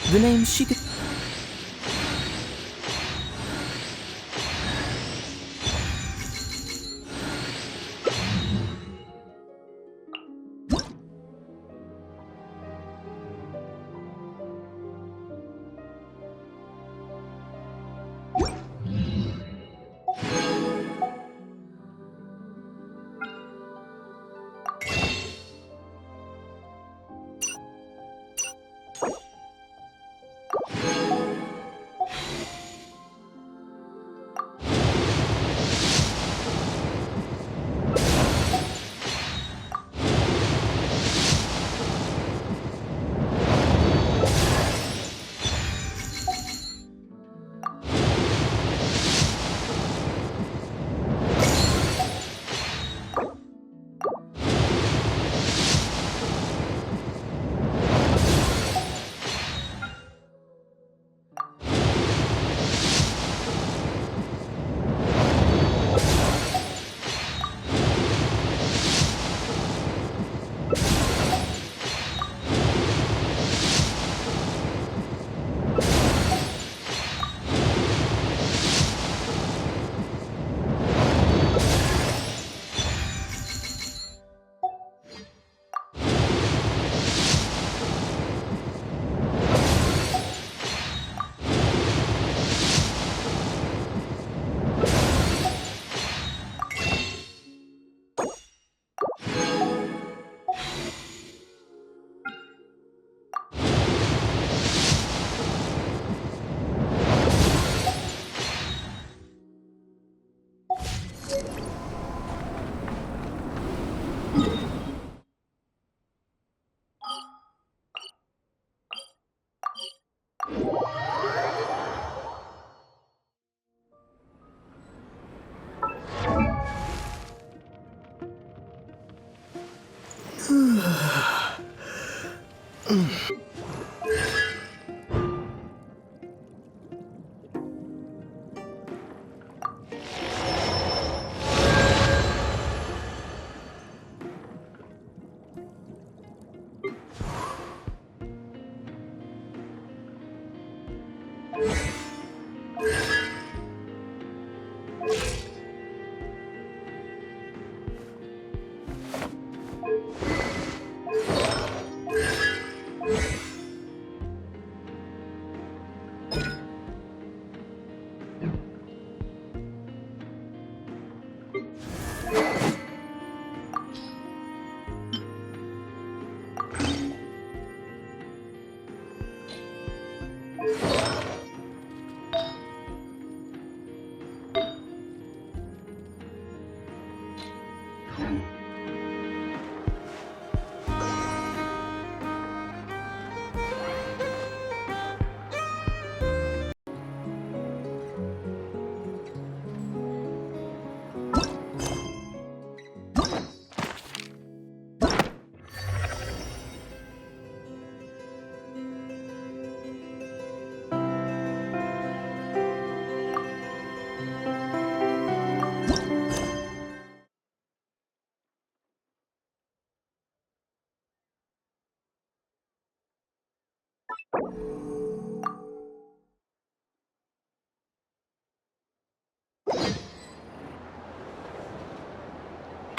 The name Shika...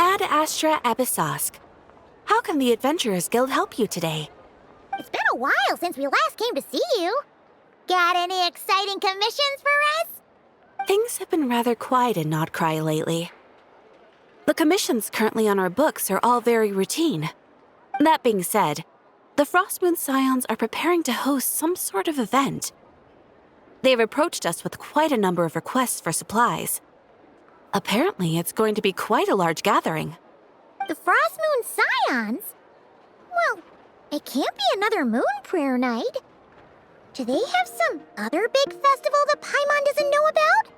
Ad Astra Episosk. How can the Adventurers Guild help you today? It's been a while since we last came to see you. Got any exciting commissions for us? Things have been rather quiet in Nodcry lately. The commissions currently on our books are all very routine. That being said, the Frostmoon Scions are preparing to host some sort of event. They've approached us with quite a number of requests for supplies. Apparently, it's going to be quite a large gathering. The Frostmoon Scions? Well, it can't be another Moon Prayer Night. Do they have some other big festival that Paimon doesn't know about?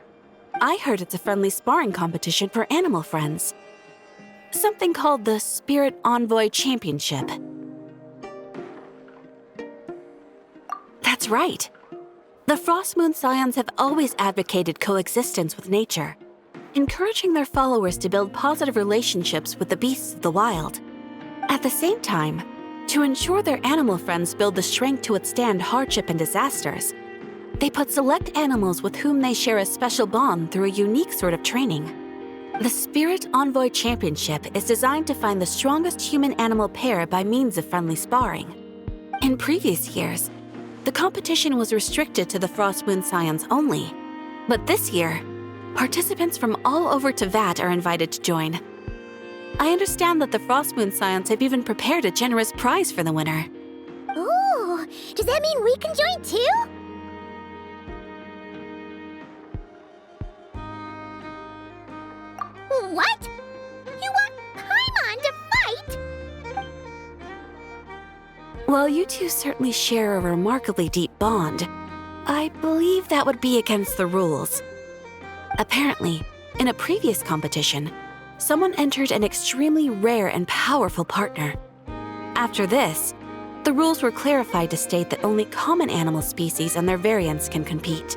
I heard it's a friendly sparring competition for animal friends. Something called the Spirit Envoy Championship. That's right. The Frostmoon Scions have always advocated coexistence with nature, encouraging their followers to build positive relationships with the beasts of the wild. At the same time, To ensure their animal friends build the strength to withstand hardship and disasters, they put select animals with whom they share a special bond through a unique sort of training. The Spirit Envoy Championship is designed to find the strongest human-animal pair by means of friendly sparring. In previous years, the competition was restricted to the Frost Moon Scions only, but this year, participants from all over Teyvat are invited to join. I understand that the Frost Moon Scions have even prepared a generous prize for the winner. Ooh, does that mean we can join too? What? You want Paimon to fight? While you two certainly share a remarkably deep bond, I believe that would be against the rules. Apparently, in a previous competition, someone entered an extremely rare and powerful partner. After this, the rules were clarified to state that only common animal species and their variants can compete.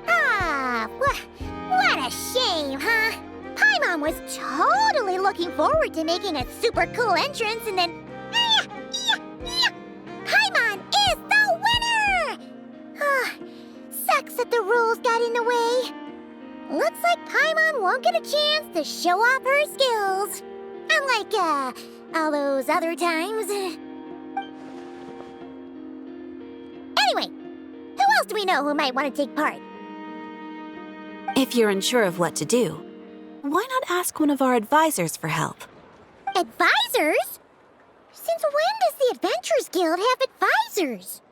Ah, what a shame, huh? Paimon was totally looking forward to making a super cool entrance, and then... Paimon is the winner! Sucks that the rules got in the way. Looks like Paimon won't get a chance to show off her skills. Unlike, all those other times. Anyway, who else do we know who might want to take part? If you're unsure of what to do, why not ask one of our advisors for help? Advisors? Since when does the Adventurers Guild have advisors?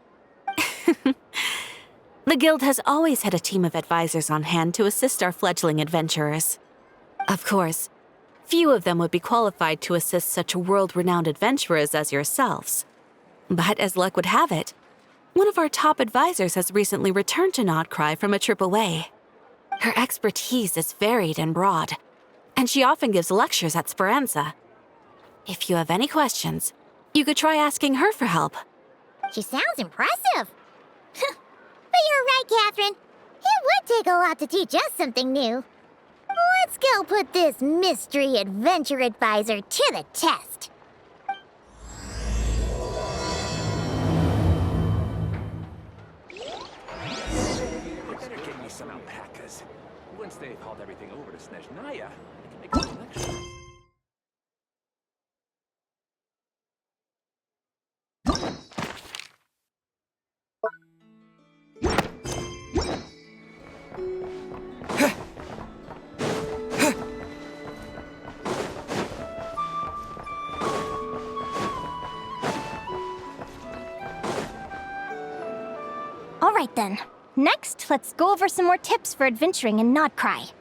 The Guild has always had a team of advisors on hand to assist our fledgling adventurers. Of course, few of them would be qualified to assist such world-renowned adventurers as yourselves. But as luck would have it, one of our top advisors has recently returned to Nodcry from a trip away. Her expertise is varied and broad, and she often gives lectures at Speranza. If you have any questions, you could try asking her for help. She sounds impressive. But you're right, Catherine. It would take a lot to teach us something new. Let's go put this mystery adventure advisor to the test. They better get me some alpacas. Once they've hauled everything over to Snezhnaya, I can make a collection. All right then. Next, let's go over some more tips for adventuring in Nodcry.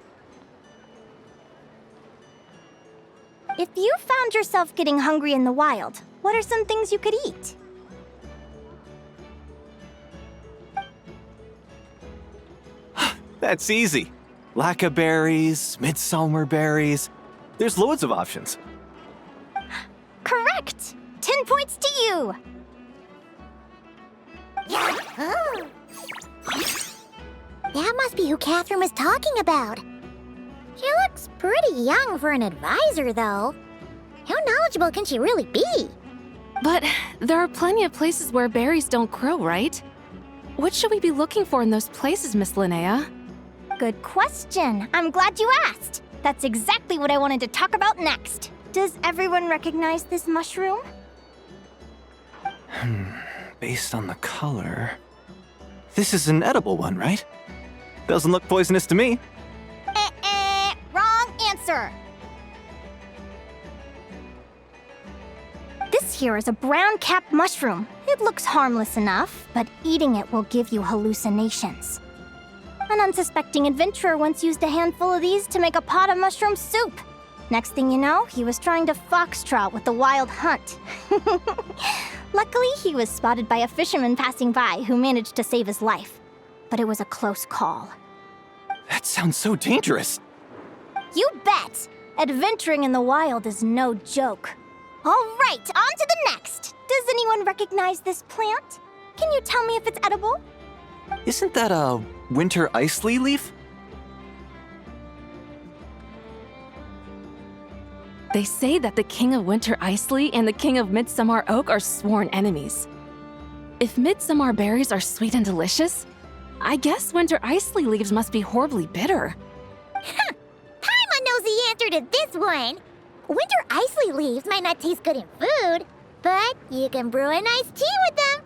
If you found yourself getting hungry in the wild, what are some things you could eat? That's easy. Lacca berries, midsummer berries. There's loads of options. Correct! 10 points to you! Oh. That must be who Catherine was talking about. She looks pretty young for an advisor, though. How knowledgeable can she really be? But there are plenty of places where berries don't grow, right? What should we be looking for in those places, Miss Linnea? Good question. I'm glad you asked. That's exactly what I wanted to talk about next. Does everyone recognize this mushroom? Based on the color... This is an edible one, right? Doesn't look poisonous to me. Wrong answer. This here is a brown-capped mushroom. It looks harmless enough, but eating it will give you hallucinations. An unsuspecting adventurer once used a handful of these to make a pot of mushroom soup. Next thing you know, he was trying to foxtrot with the wild hunt. Luckily, he was spotted by a fisherman passing by who managed to save his life. But it was a close call. That sounds so dangerous. You bet! Adventuring in the wild is no joke. All right, on to the next. Does anyone recognize this plant? Can you tell me if it's edible? Isn't that a winter ice leaf? They say that the King of Winter Icely and the King of Midsummer Oak are sworn enemies. If Midsummer berries are sweet and delicious, I guess Winter Icely leaves must be horribly bitter. Paimon knows the answer to this one. Winter Icely leaves might not taste good in food, but you can brew a nice tea with them.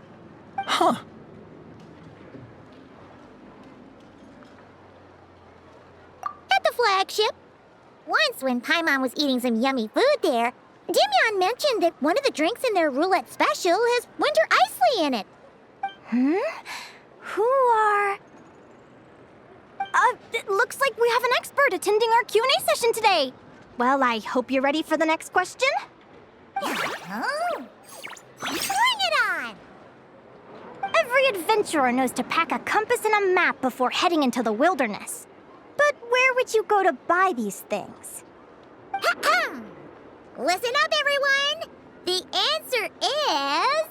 Huh. At the flagship. Once, when Paimon was eating some yummy food there, Dimyon mentioned that one of the drinks in their roulette special has Winter Icely in it. Who are... it looks like we have an expert attending our Q&A session today. Well, I hope you're ready for the next question. Oh. Bring it on! Every adventurer knows to pack a compass and a map before heading into the wilderness. But where would you go to buy these things? Listen up, everyone! The answer is...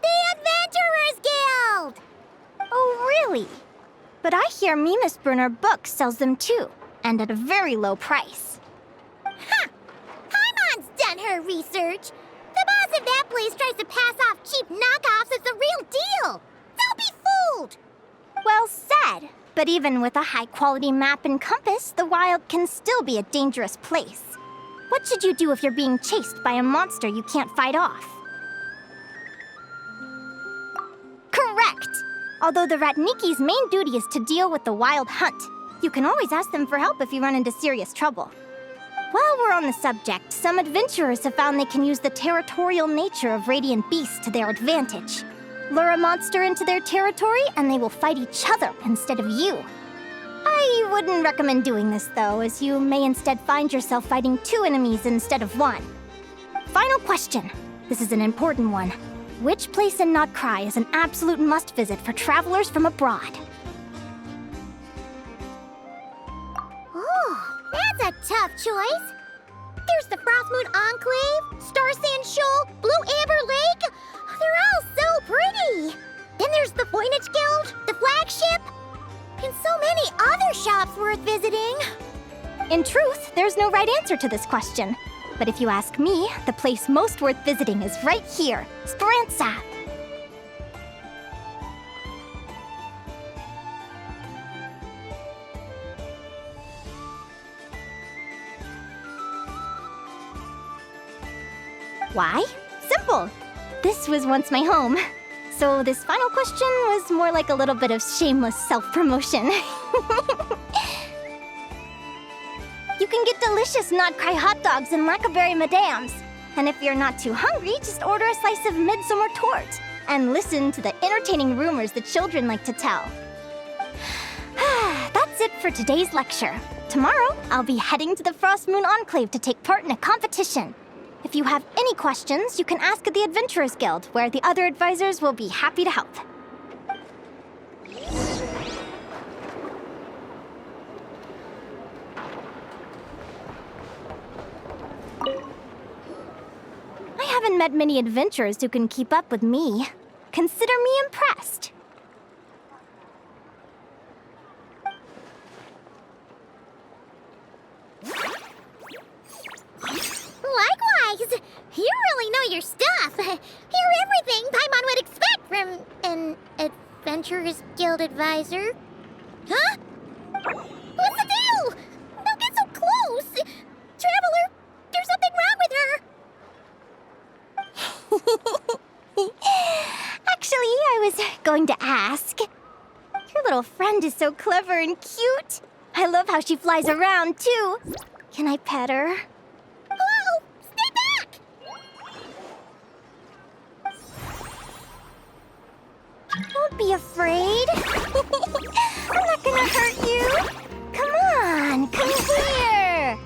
the Adventurers Guild! Oh, really? But I hear Mimasbrunner Books sells them too, and at a very low price. Paimon's done her research. The boss of that place tries to pass off cheap knockoffs as the real deal. Don't be fooled! Well said. But even with a high-quality map and compass, the wild can still be a dangerous place. What should you do if you're being chased by a monster you can't fight off? Correct! Although the Ratniki's main duty is to deal with the wild hunt, you can always ask them for help if you run into serious trouble. While we're on the subject, some adventurers have found they can use the territorial nature of radiant beasts to their advantage. Lure a monster into their territory, and they will fight each other instead of you. I wouldn't recommend doing this, though, as you may instead find yourself fighting 2 enemies instead of 1. Final question. This is an important one. Which place in Notcry is an absolute must-visit for travelers from abroad? Oh, that's a tough choice. There's the Frostmoon Enclave, Star Sand Shoal, Blue Amber Lake. They're all so pretty. Then there's the Voynich Guild, the flagship, and so many other shops worth visiting. In truth, there's no right answer to this question. But if you ask me, the place most worth visiting is right here, Speranza. Why? Simple. This was once my home. So this final question was more like a little bit of shameless self-promotion. You can get delicious Notcry hot dogs and Lackaberry Madams. And if you're not too hungry, just order a slice of Midsummer Tort and listen to the entertaining rumors the children like to tell. That's it for today's lecture. Tomorrow, I'll be heading to the Frostmoon Enclave to take part in a competition. If you have any questions, you can ask at the Adventurers Guild, where the other advisors will be happy to help. I haven't met many adventurers who can keep up with me. Consider me impressed. Likewise! You really know your stuff. You're everything Paimon would expect from an Adventurers Guild advisor. Huh? What's the deal? Don't get so close! Traveler, there's something wrong with her! Actually, I was going to ask. Your little friend is so clever and cute. I love how she flies around, too. Can I pet her? Whoa! Stay back! Don't be afraid. I'm not gonna hurt you. Come on, come here.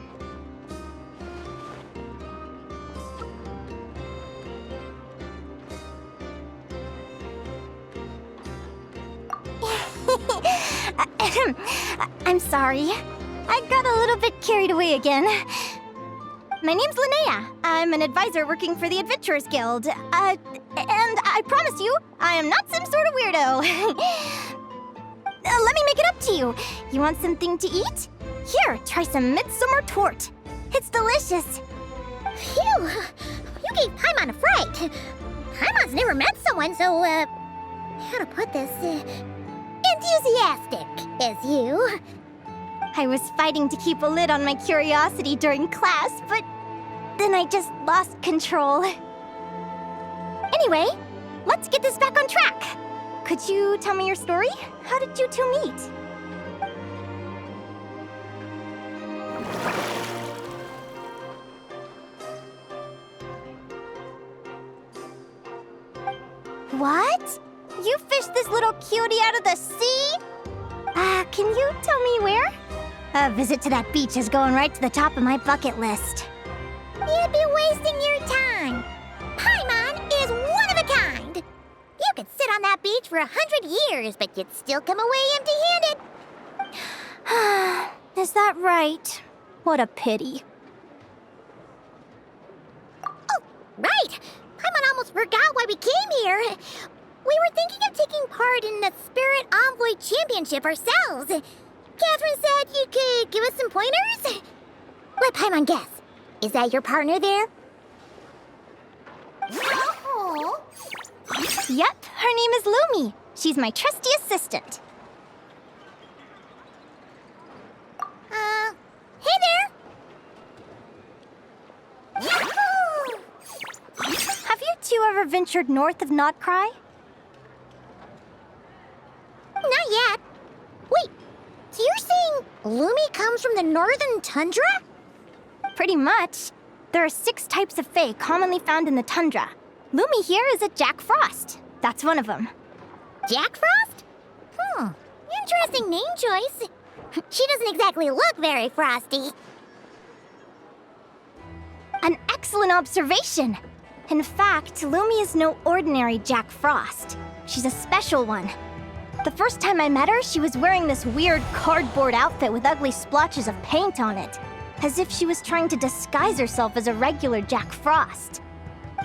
I'm sorry. I got a little bit carried away again. My name's Linnea. I'm an advisor working for the Adventurers Guild. And I promise you, I am not some sort of weirdo. Let me make it up to you. You want something to eat? Here, try some Midsummer Tort. It's delicious. Phew! You gave Paimon a fright. Paimon's never met someone so, how to put this, enthusiastic as you. I was fighting to keep a lid on my curiosity during class, but then I just lost control. Anyway, let's get this back on track. Could you tell me your story? How did you two meet? What? You fished this little cutie out of the sea? Can you tell me where? A visit to that beach is going right to the top of my bucket list. You'd be wasting your time. Paimon is one of a kind. You could sit on that beach for 100 years, but you'd still come away empty-handed. Is that right? What a pity. Oh, right. Paimon almost forgot why we came here. We were thinking of taking part in the Spirit Envoy Championship ourselves. Catherine said you could give us some pointers. Let Paimon guess. Is that your partner there? Oh. Yep, her name is Lumi. She's my trusty assistant. Hey there. Yahoo! Have you two ever ventured north of Notcry? Not yet. Wait, so you're saying Lumi comes from the northern tundra? Pretty much. There are 6 types of Fae commonly found in the tundra. Lumi here is a Jack Frost. That's one of them. Jack Frost? Interesting name choice. She doesn't exactly look very frosty. An excellent observation. In fact, Lumi is no ordinary Jack Frost. She's a special one. The first time I met her, she was wearing this weird cardboard outfit with ugly splotches of paint on it, as if she was trying to disguise herself as a regular Jack Frost.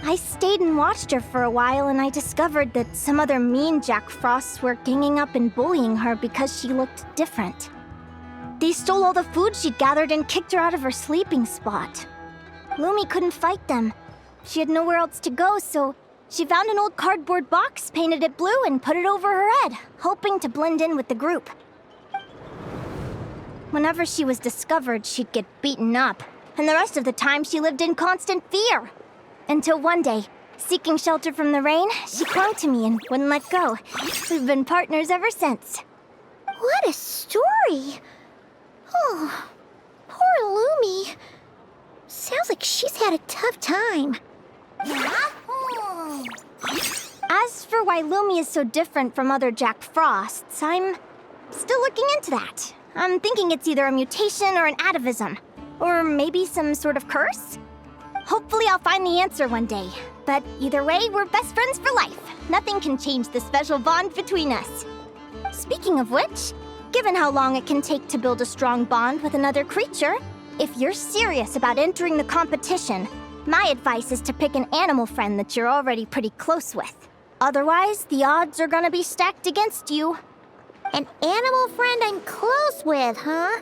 I stayed and watched her for a while, and I discovered that some other mean Jack Frosts were ganging up and bullying her because she looked different. They stole all the food she'd gathered and kicked her out of her sleeping spot. Lumi couldn't fight them. She had nowhere else to go, so she found an old cardboard box, painted it blue, and put it over her head, hoping to blend in with the group. Whenever she was discovered, she'd get beaten up, and the rest of the time she lived in constant fear. Until one day, seeking shelter from the rain, she clung to me and wouldn't let go. We've been partners ever since. What a story. Oh, poor Lumi. Sounds like she's had a tough time. As for why Lumi is so different from other Jack Frosts, I'm still looking into that. I'm thinking it's either a mutation or an atavism. Or maybe some sort of curse? Hopefully I'll find the answer one day. But either way, we're best friends for life. Nothing can change the special bond between us. Speaking of which, given how long it can take to build a strong bond with another creature, if you're serious about entering the competition, my advice is to pick an animal friend that you're already pretty close with. Otherwise, the odds are gonna be stacked against you. An animal friend I'm close with, huh?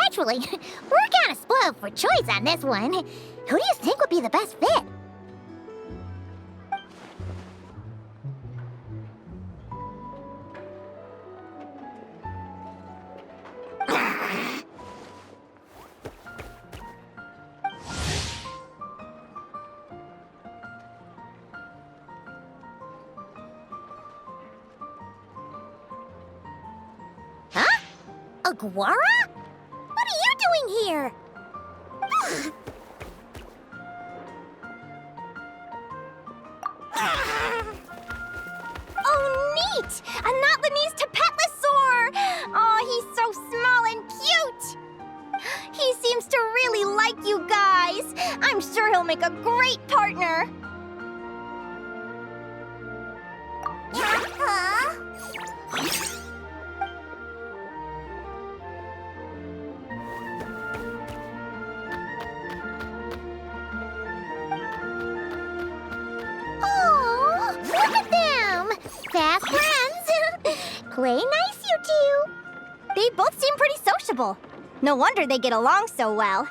Actually, we're kind of spoiled for choice on this one. Who do you think would be the best fit? Huh? Aguara? What are you doing here? Oh, neat! A Notlanese Tapetlosaur! Aw, he's so small and cute! He seems to really like you guys. I'm sure he'll make a great partner. Huh? Oh, look at them! Fast friends! Play nice, you two! They both seem pretty sociable. No wonder they get along so well.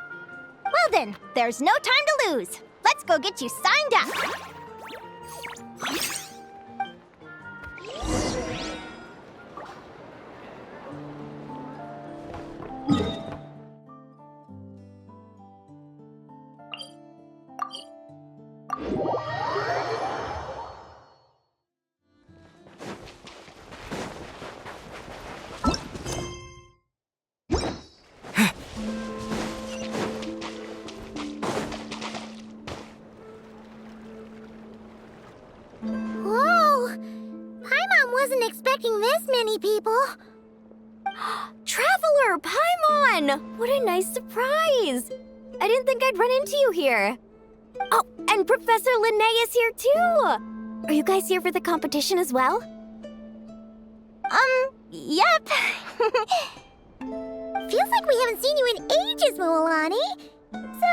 Well, then, there's no time to lose. Let's go get you signed up. Whoa! Paimon wasn't expecting this many people. Traveler, Paimon! What a nice surprise! I didn't think I'd run into you here. Oh, and Professor Linnaea is here too! Are you guys here for the competition as well? Yep. Feels like we haven't seen you in ages, Moalani. So,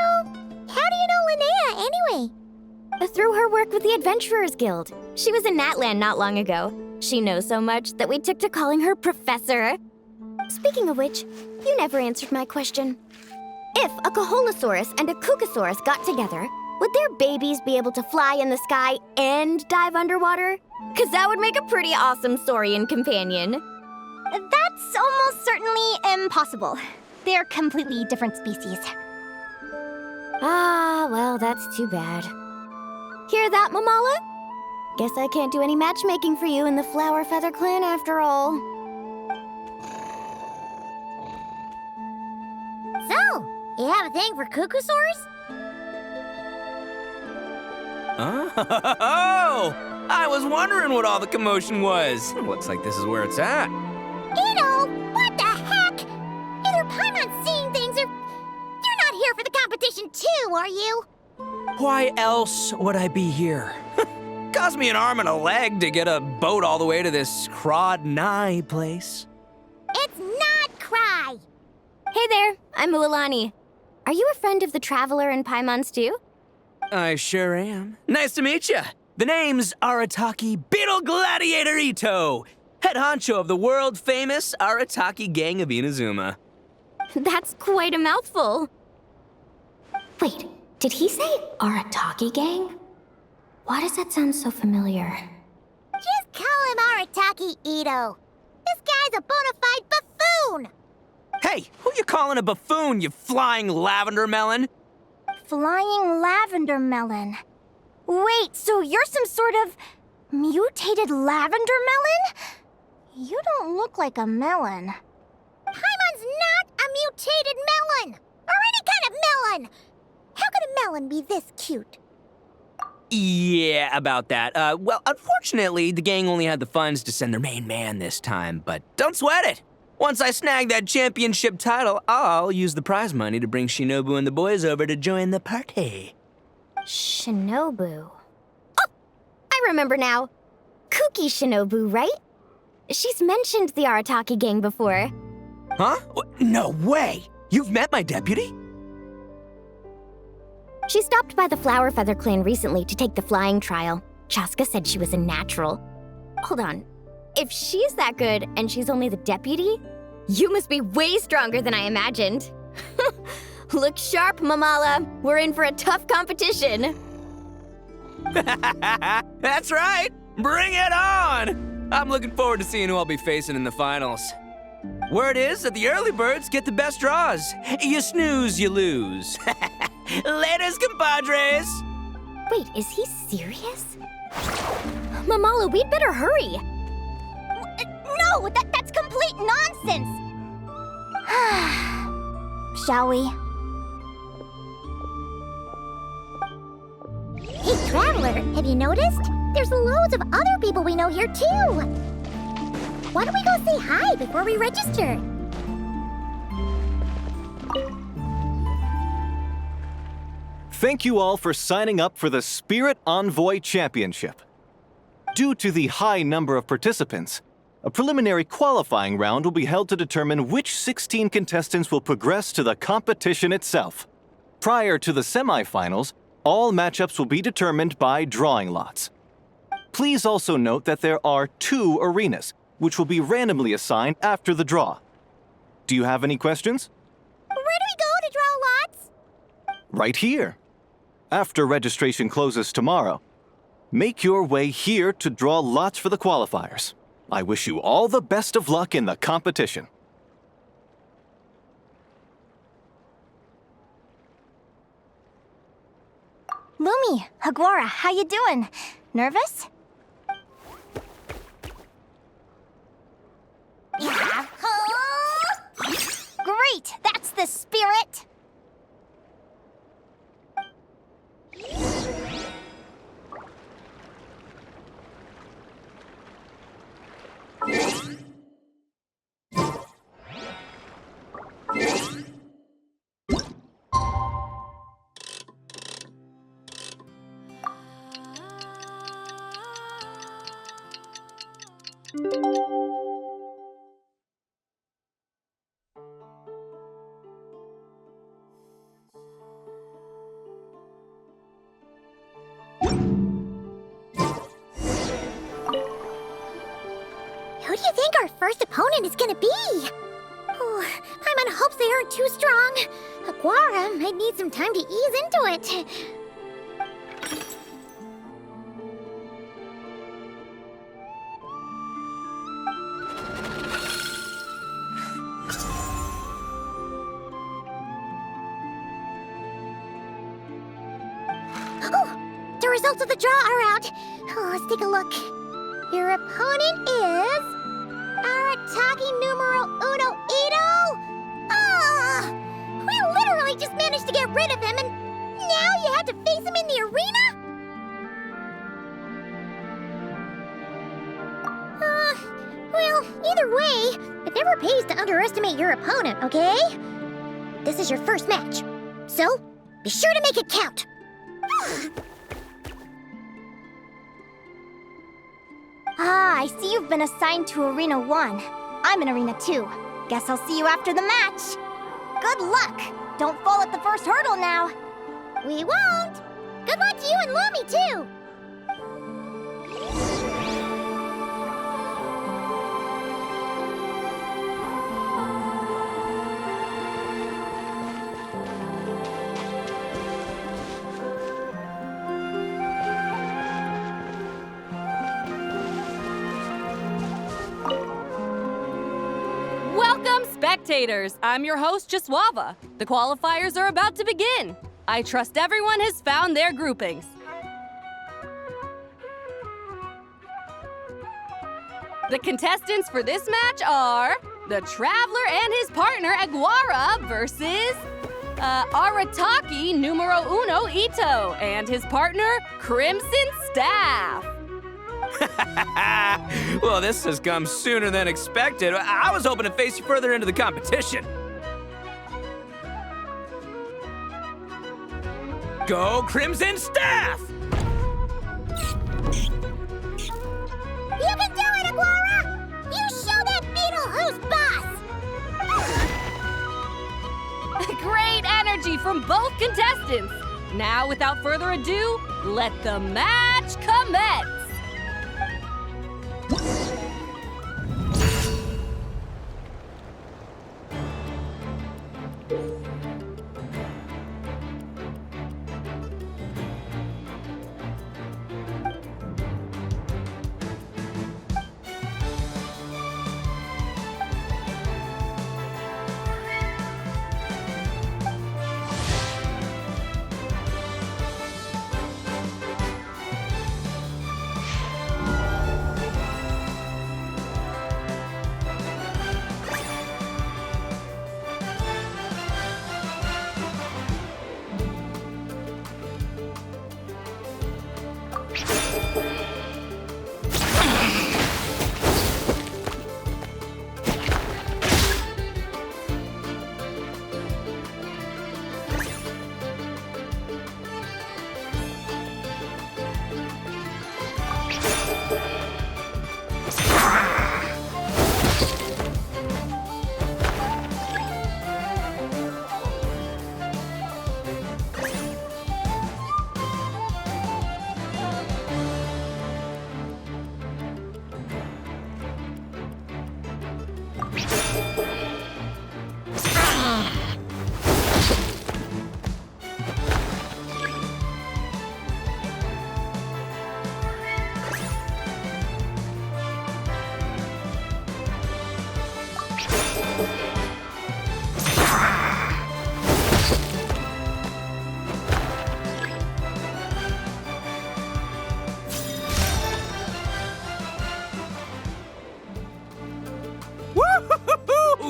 how do you know Linnea anyway? Through her work with the Adventurers Guild. She was in Natland not long ago. She knows so much that we took to calling her Professor. Speaking of which, you never answered my question. If a Kaholosaurus and a Kukasaurus got together, would their babies be able to fly in the sky and dive underwater? 'Cause that would make a pretty awesome saurian companion. That's almost certainly impossible. They're completely different species. Ah, well, that's too bad. Hear that, Mamala? Guess I can't do any matchmaking for you in the Flower Feather Clan after all. So, you have a thing for Kukusaurs? Oh! I was wondering what all the commotion was. Looks like this is where it's at. Ito, what the heck? Either Paimon's seeing things or you're not here for the competition too, are you? Why else would I be here? Cost me an arm and a leg to get a boat all the way to this Crawdnigh place. It's not Cry. Hey there, I'm Mualani. Are you a friend of the Traveler and Paimon's too? I sure am. Nice to meet you. The name's Arataki Beetle Gladiator Ito, head honcho of the world-famous Arataki Gang of Inazuma. That's quite a mouthful. Wait, did he say Arataki Gang? Why does that sound so familiar? Just call him Arataki Ito. This guy's a bona fide buffoon. Hey, who you calling a buffoon, you flying lavender melon? Flying lavender melon. Wait, so you're some sort of mutated lavender melon? You don't look like a melon. Paimon's not a mutated melon, or any kind of melon. How could a melon be this cute? Yeah, about that. Well, unfortunately, the gang only had the funds to send their main man this time, but don't sweat it. Once I snag that championship title, I'll use the prize money to bring Shinobu and the boys over to join the party. Shinobu. Oh, I remember now. Kuki Shinobu, right? She's mentioned the Arataki Gang before. Huh? No way! You've met my deputy? She stopped by the Flower Feather Clan recently to take the flying trial. Chaska said she was a natural. Hold on. If she's that good and she's only the deputy, you must be way stronger than I imagined. Look sharp, Mamala. We're in for a tough competition. That's right! Bring it on! I'm looking forward to seeing who I'll be facing in the finals. Word is that the early birds get the best draws. You snooze, you lose. Laters, compadres! Wait, is he serious? Mamala, we'd better hurry. No, that's complete nonsense! Shall we? Hey, Traveler, have you noticed? There's loads of other people we know here too. Why don't we go say hi before we register? Thank you all for signing up for the Spirit Envoy Championship. Due to the high number of participants, a preliminary qualifying round will be held to determine which 16 contestants will progress to the competition itself. Prior to the semifinals, all matchups will be determined by drawing lots. Please also note that there are 2 arenas, which will be randomly assigned after the draw. Do you have any questions? Where do we go to draw lots? right here. After registration closes tomorrow, make your way here to draw lots for the qualifiers. I wish you all the best of luck in the competition. Lumi, Aguara, how you doing? Nervous? Great! That's the spirit! Who do you think our first opponent is gonna be? Oh, Paimon hopes they aren't too strong. Aguara might need some time to ease into it. Oh, the results of the draw are out. Oh, let's take a look. Your opponent is Arataki numero uno Ito? Ah! We literally just managed to get rid of him, and now you have to face him in the arena? Well, either way, it never pays to underestimate your opponent, okay? This is your first match, so be sure to make it count. Ah, I see you've been assigned to Arena 1. I'm in Arena 2. Guess I'll see you after the match. Good luck! Don't fall at the first hurdle now. We won't! Good luck to you and Lumi, too! Welcome, spectators! I'm your host, Jaswava. The qualifiers are about to begin. I trust everyone has found their groupings. The contestants for this match are the Traveler and his partner, Aguara, versus Arataki numero uno Ito and his partner, Crimson Staff. Well, this has come sooner than expected. I was hoping to face you further into the competition. Go Crimson Staff! You can do it, Aguara! You show that beetle who's boss! Great energy from both contestants. Now, without further ado, let the match commence.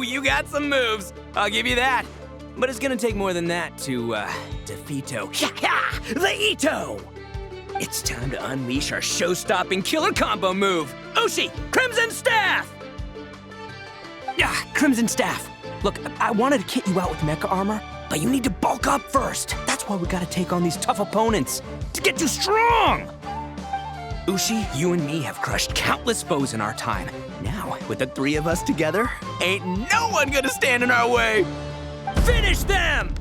you got some moves. I'll give you that. But it's gonna take more than that to, defeat Ito. The Ito! It's time to unleash our show-stopping killer combo move. Ushi, Crimson Staff! Crimson Staff. Look, I wanted to kit you out with mecha armor, but you need to bulk up first. That's why we gotta take on these tough opponents to get you strong. Ushi, you and me have crushed countless foes in our time. Now, with the three of us together, ain't no one gonna stand in our way. Finish them!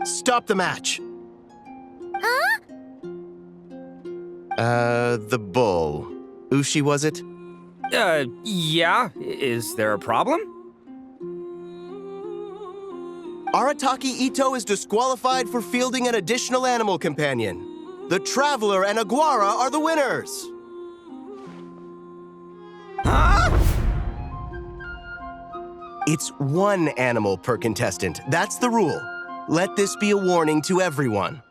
Stop the match. Huh? The bull. Ushi, was it? Yeah. Is there a problem? Arataki Ito is disqualified for fielding an additional animal companion. The Traveler and Aguara are the winners. Huh? It's one animal per contestant. That's the rule. Let this be a warning to everyone.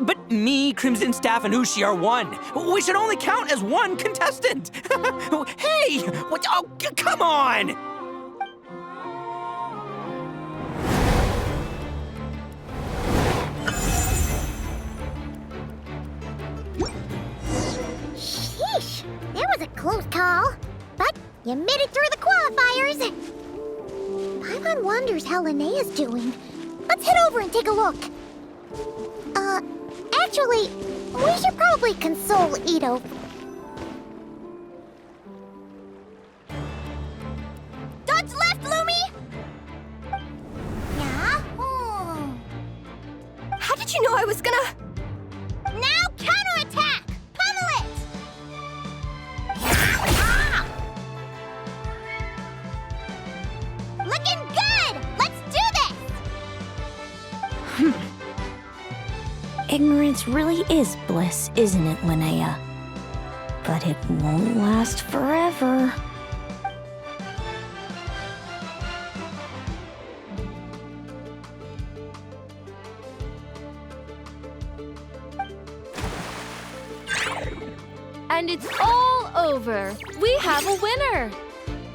But me, Crimson Staff, and Ushi are one. We should only count as one contestant. Hey, what? Oh, come on! Sheesh, that was a close call. But you made it through the qualifiers. Paimon wonders how Linnea's doing. Let's head over and take a look. Actually, we should probably console Ito. Dodge left, Lumi! Yeah? How did you know I was gonna... Now counterattack! Pummel it! Looking good! Let's do this! Ignorance really is bliss, isn't it, Linnea? But it won't last forever. And it's all over. We have a winner.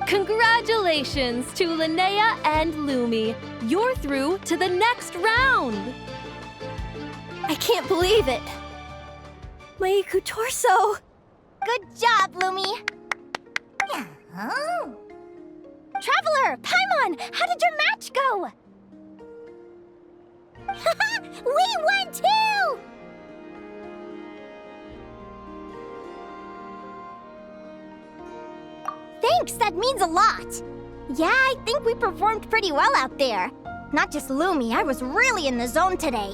Congratulations to Linnea and Lumi. You're through to the next round. I can't believe it. Meiku Torso. Good job, Lumi. Oh. Traveler, Paimon, how did your match go? We won too! Thanks, that means a lot. Yeah, I think we performed pretty well out there. Not just Lumi, I was really in the zone today.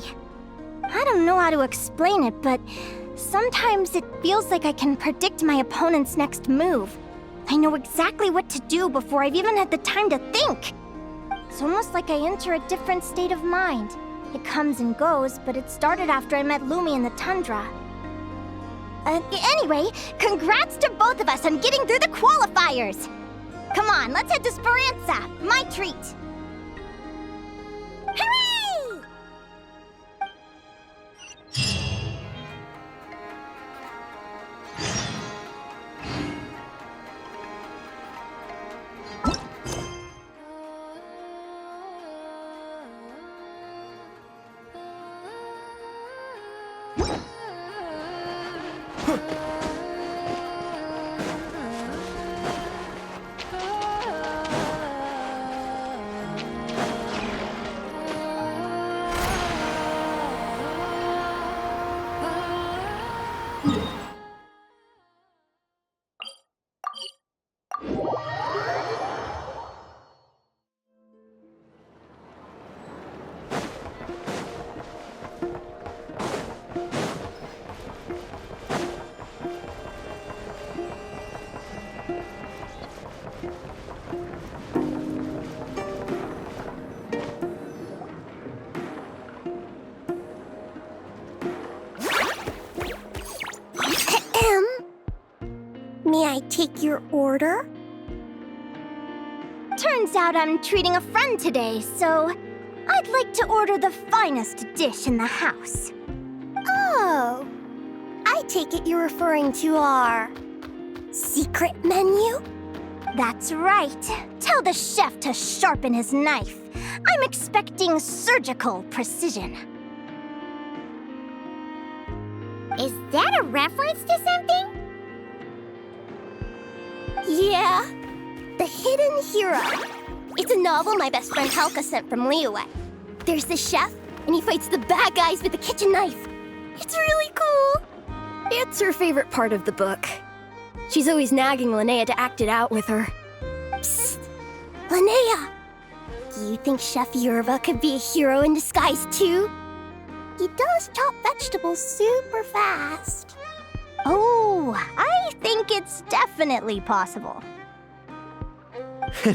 I don't know how to explain it, but sometimes it feels like I can predict my opponent's next move. I know exactly what to do before I've even had the time to think. It's almost like I enter a different state of mind. It comes and goes, but it started after I met Lumi in the tundra. Anyway, congrats to both of us on getting through the qualifiers! Come on, let's head to Speranza, my treat! Hooray! take your order? Turns out I'm treating a friend today, so I'd like to order the finest dish in the house. Oh, I take it you're referring to our secret menu? That's right. Tell the chef to sharpen his knife. I'm expecting surgical precision. Is that a reference to something? Yeah. The Hidden Hero. It's a novel my best friend Halka sent from Liyue. There's the chef, and he fights the bad guys with a kitchen knife. It's really cool. It's her favorite part of the book. She's always nagging Linnea to act it out with her. Psst. Linnea! Do you think Chef Yerva could be a hero in disguise too? He does chop vegetables super fast. Oh, I think it's definitely possible.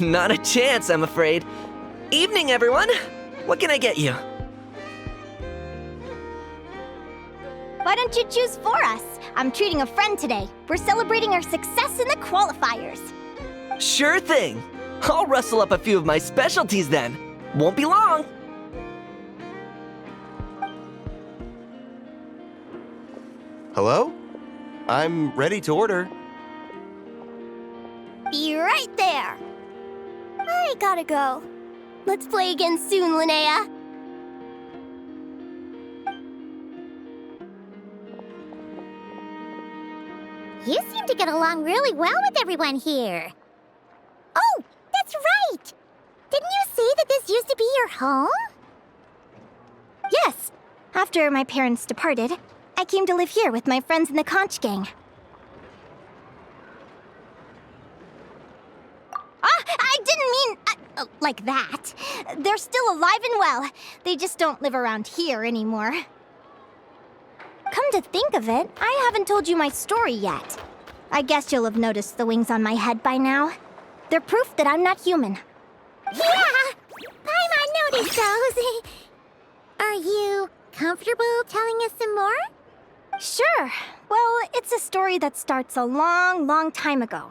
Not a chance, I'm afraid. Evening, everyone. What can I get you? Why don't you choose for us? I'm treating a friend today. We're celebrating our success in the qualifiers. Sure thing. I'll rustle up a few of my specialties then. Won't be long. Hello? I'm ready to order. Be right there. I gotta go. Let's play again soon, Linnea. You seem to get along really well with everyone here. Oh, that's right! Didn't you say that this used to be your home? Yes. After my parents departed, I came to live here with my friends in the conch gang. I didn't mean like that. They're still alive and well. They just don't live around here anymore. Come to think of it, I haven't told you my story yet. I guess you'll have noticed the wings on my head by now. They're proof that I'm not human. Yeah! Paimon noticed those. Are you comfortable telling us some more? Sure. Well, it's a story that starts a long, long time ago.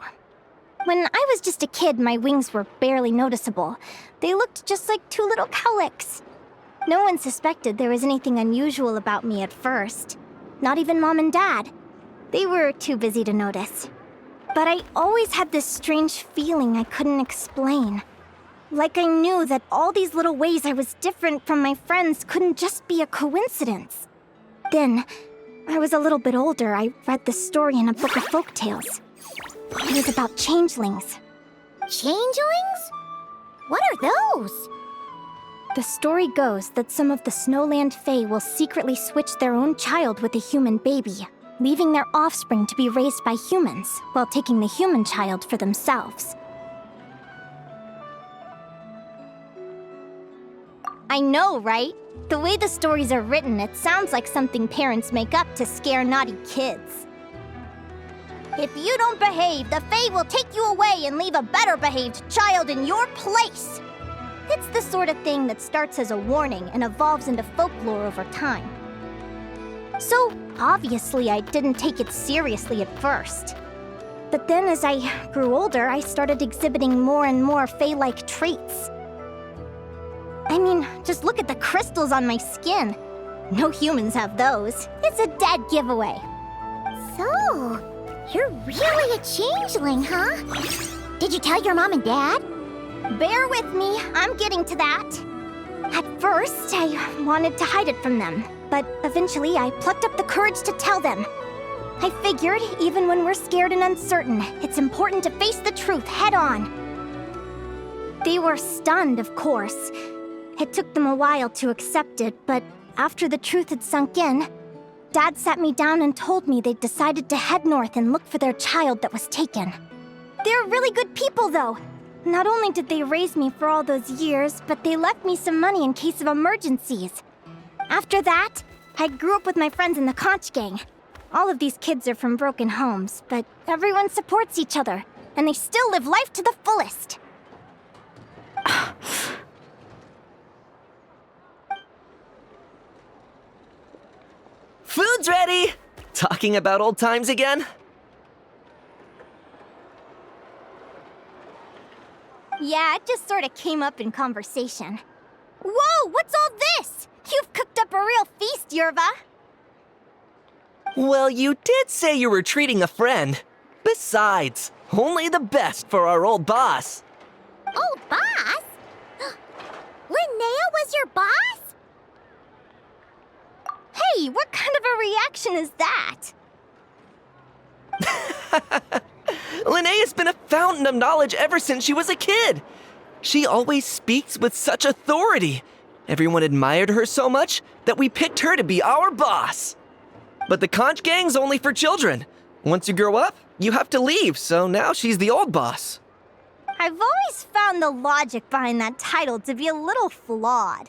When I was just a kid, my wings were barely noticeable. They looked just like two little cowlicks. No one suspected there was anything unusual about me at first. Not even Mom and Dad. They were too busy to notice. But I always had this strange feeling I couldn't explain. Like I knew that all these little ways I was different from my friends couldn't just be a coincidence. Then, I was a little bit older, I read the story in a book of folktales. It was about changelings. Changelings? What are those? The story goes that some of the Snowland Fae will secretly switch their own child with a human baby, leaving their offspring to be raised by humans, while taking the human child for themselves. I know, right? The way the stories are written, it sounds like something parents make up to scare naughty kids. If you don't behave, the Fae will take you away and leave a better-behaved child in your place. It's the sort of thing that starts as a warning and evolves into folklore over time. So, obviously, I didn't take it seriously at first. But then as I grew older, I started exhibiting more and more Fae-like traits. I mean, just look at the crystals on my skin. No humans have those. It's a dead giveaway. So, you're really a changeling, huh? Did you tell your mom and dad? Bear with me, I'm getting to that. At first, I wanted to hide it from them, but eventually I plucked up the courage to tell them. I figured, even when we're scared and uncertain, it's important to face the truth head on. They were stunned, of course. It took them a while to accept it, but after the truth had sunk in, Dad sat me down and told me they'd decided to head north and look for their child that was taken. They're really good people, though. Not only did they raise me for all those years, but they left me some money in case of emergencies. After that, I grew up with my friends in the conch gang. All of these kids are from broken homes, but everyone supports each other, and they still live life to the fullest. Food's ready! Talking about old times again? Yeah, it just sort of came up in conversation. Whoa, what's all this? You've cooked up a real feast, Yerva. Well, you did say you were treating a friend. Besides, only the best for our old boss. Old boss? Linnea was your boss? Hey, what kind of a reaction is that? Linnea's been a fountain of knowledge ever since she was a kid. She always speaks with such authority. Everyone admired her so much that we picked her to be our boss. But the conch gang's only for children. Once you grow up, you have to leave, so now she's the old boss. I've always found the logic behind that title to be a little flawed.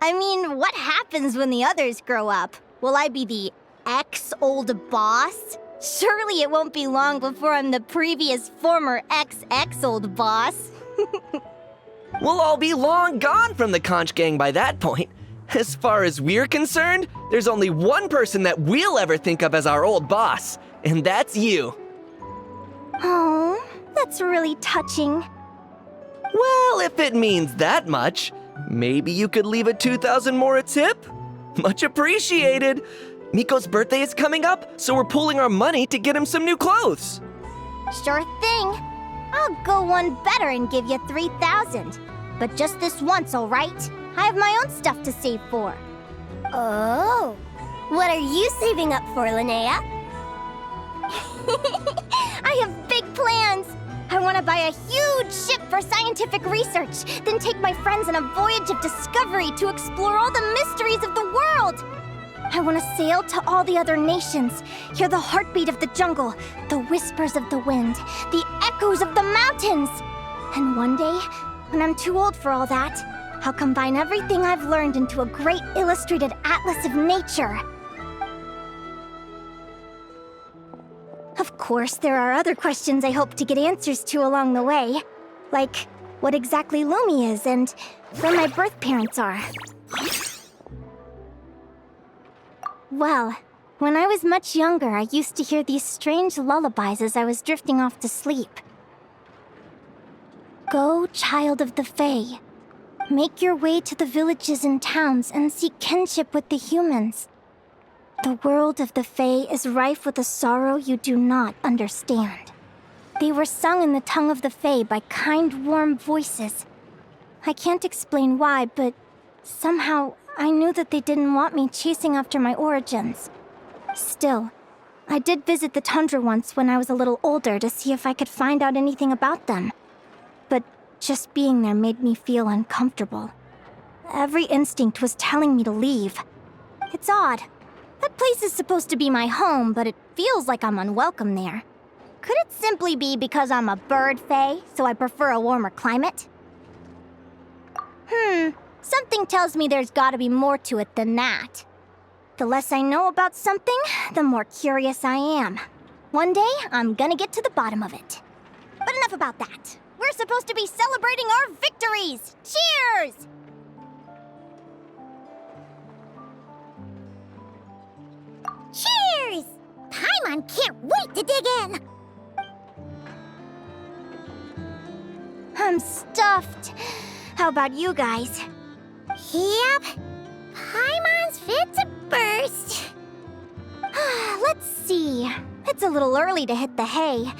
I mean, what happens when the others grow up? Will I be the ex-old boss? Surely it won't be long before I'm the previous former ex-old boss. We'll all be long gone from the conch gang by that point. As far as we're concerned, there's only one person that we'll ever think of as our old boss, and that's you. Oh, that's really touching. Well, if it means that much, maybe you could leave a 2,000 more a tip? Much appreciated. Miko's birthday is coming up, so we're pooling our money to get him some new clothes. Sure thing. I'll go one better and give you 3,000. But just this once, all right? I have my own stuff to save for. Oh. What are you saving up for, Linnea? I have big plans. I want to buy a huge ship for scientific research, then take my friends on a voyage of discovery to explore all the mysteries of the world. I want to sail to all the other nations, hear the heartbeat of the jungle, the whispers of the wind, the echoes of the mountains. And one day, when I'm too old for all that, I'll combine everything I've learned into a great illustrated atlas of nature. Of course, there are other questions I hope to get answers to along the way. Like, what exactly Lumi is and where my birth parents are. Well, when I was much younger, I used to hear these strange lullabies as I was drifting off to sleep. Go, child of the Fae. Make your way to the villages and towns and seek kinship with the humans. The world of the Fae is rife with a sorrow you do not understand. They were sung in the tongue of the Fae by kind, warm voices. I can't explain why, but somehow I knew that they didn't want me chasing after my origins. Still, I did visit the tundra once when I was a little older to see if I could find out anything about them. But just being there made me feel uncomfortable. Every instinct was telling me to leave. It's odd. That place is supposed to be my home, but it feels like I'm unwelcome there. Could it simply be because I'm a bird fae, so I prefer a warmer climate? Something tells me there's gotta be more to it than that. The less I know about something, the more curious I am. One day, I'm gonna get to the bottom of it. But enough about that. We're supposed to be celebrating our victories! Cheers! Cheers! Paimon can't wait to dig in! I'm stuffed. How about you guys? Yep. Paimon's fit to burst. Let's see. It's a little early to hit the hay.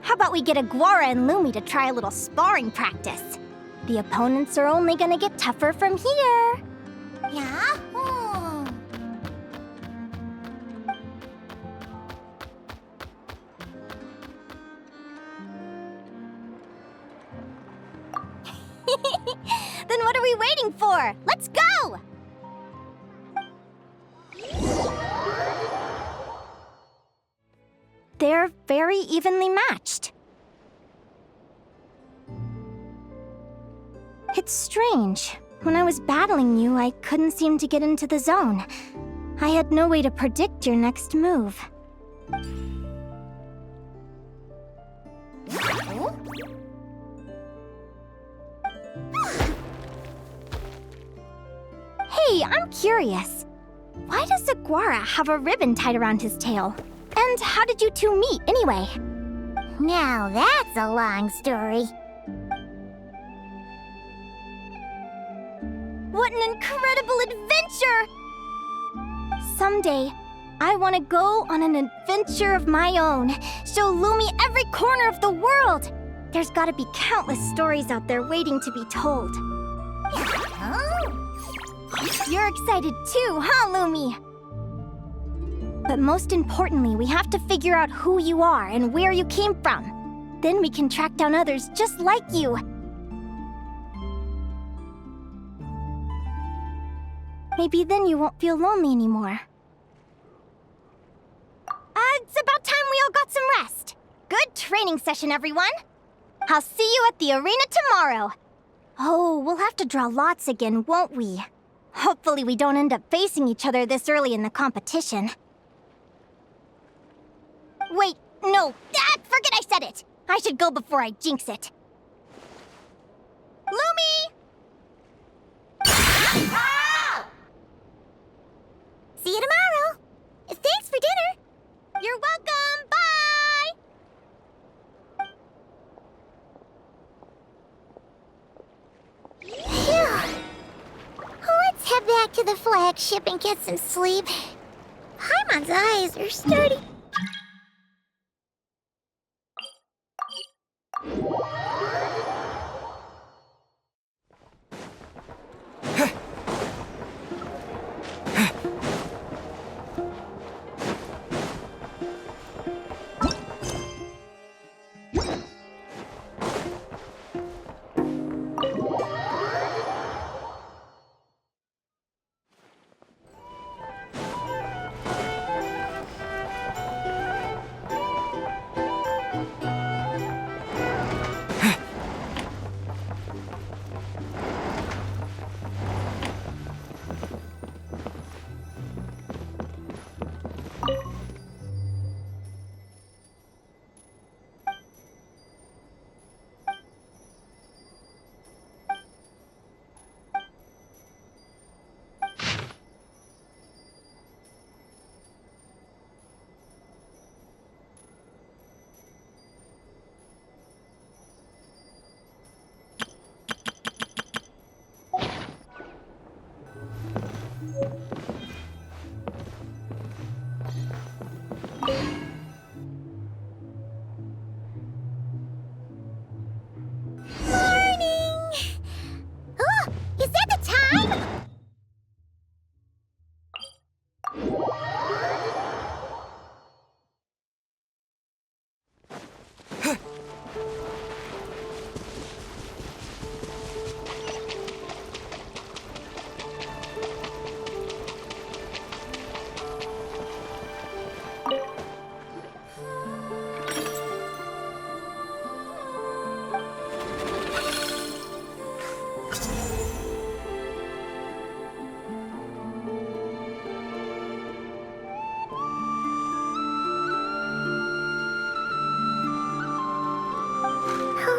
How about we get Aguara and Lumi to try a little sparring practice? The opponents are only gonna get tougher from here. Yahoo! Then what are we waiting for? Let's go! They're very evenly matched. It's strange. When I was battling you, I couldn't seem to get into the zone. I had no way to predict your next move. Hey, I'm curious. Why does Aguara have a ribbon tied around his tail? And how did you two meet, anyway? Now that's a long story. What an incredible adventure! Someday, I want to go on an adventure of my own. Show Lumi every corner of the world. There's gotta be countless stories out there waiting to be told. You're excited too, huh, Lumi? But most importantly, we have to figure out who you are and where you came from. Then we can track down others just like you. Maybe then you won't feel lonely anymore. It's about time we all got some rest. Good training session, everyone. I'll see you at the arena tomorrow. Oh, we'll have to draw lots again, won't we? Hopefully we don't end up facing each other this early in the competition. Wait, no, forget I said it. I should go before I jinx it. Lumi! See you tomorrow. Thanks for dinner. You're welcome, bye! Phew. Let's head back to the flagship and get some sleep. Paimon's eyes are starting...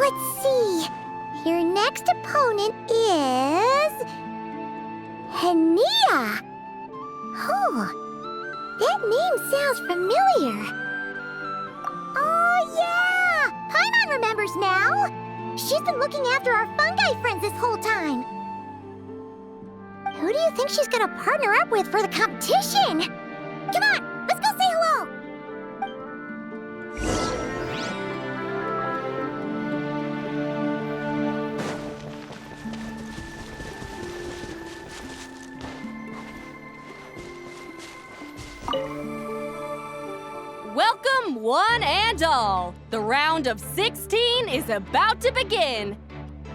Let's see. Your next opponent is... Hania. Oh, that name sounds familiar. Oh, yeah! Paimon remembers now. She's been looking after our fungi friends this whole time. Who do you think she's gonna partner up with for the competition? Come on, let's go say hello. Welcome, one and all. The round of 16 is about to begin.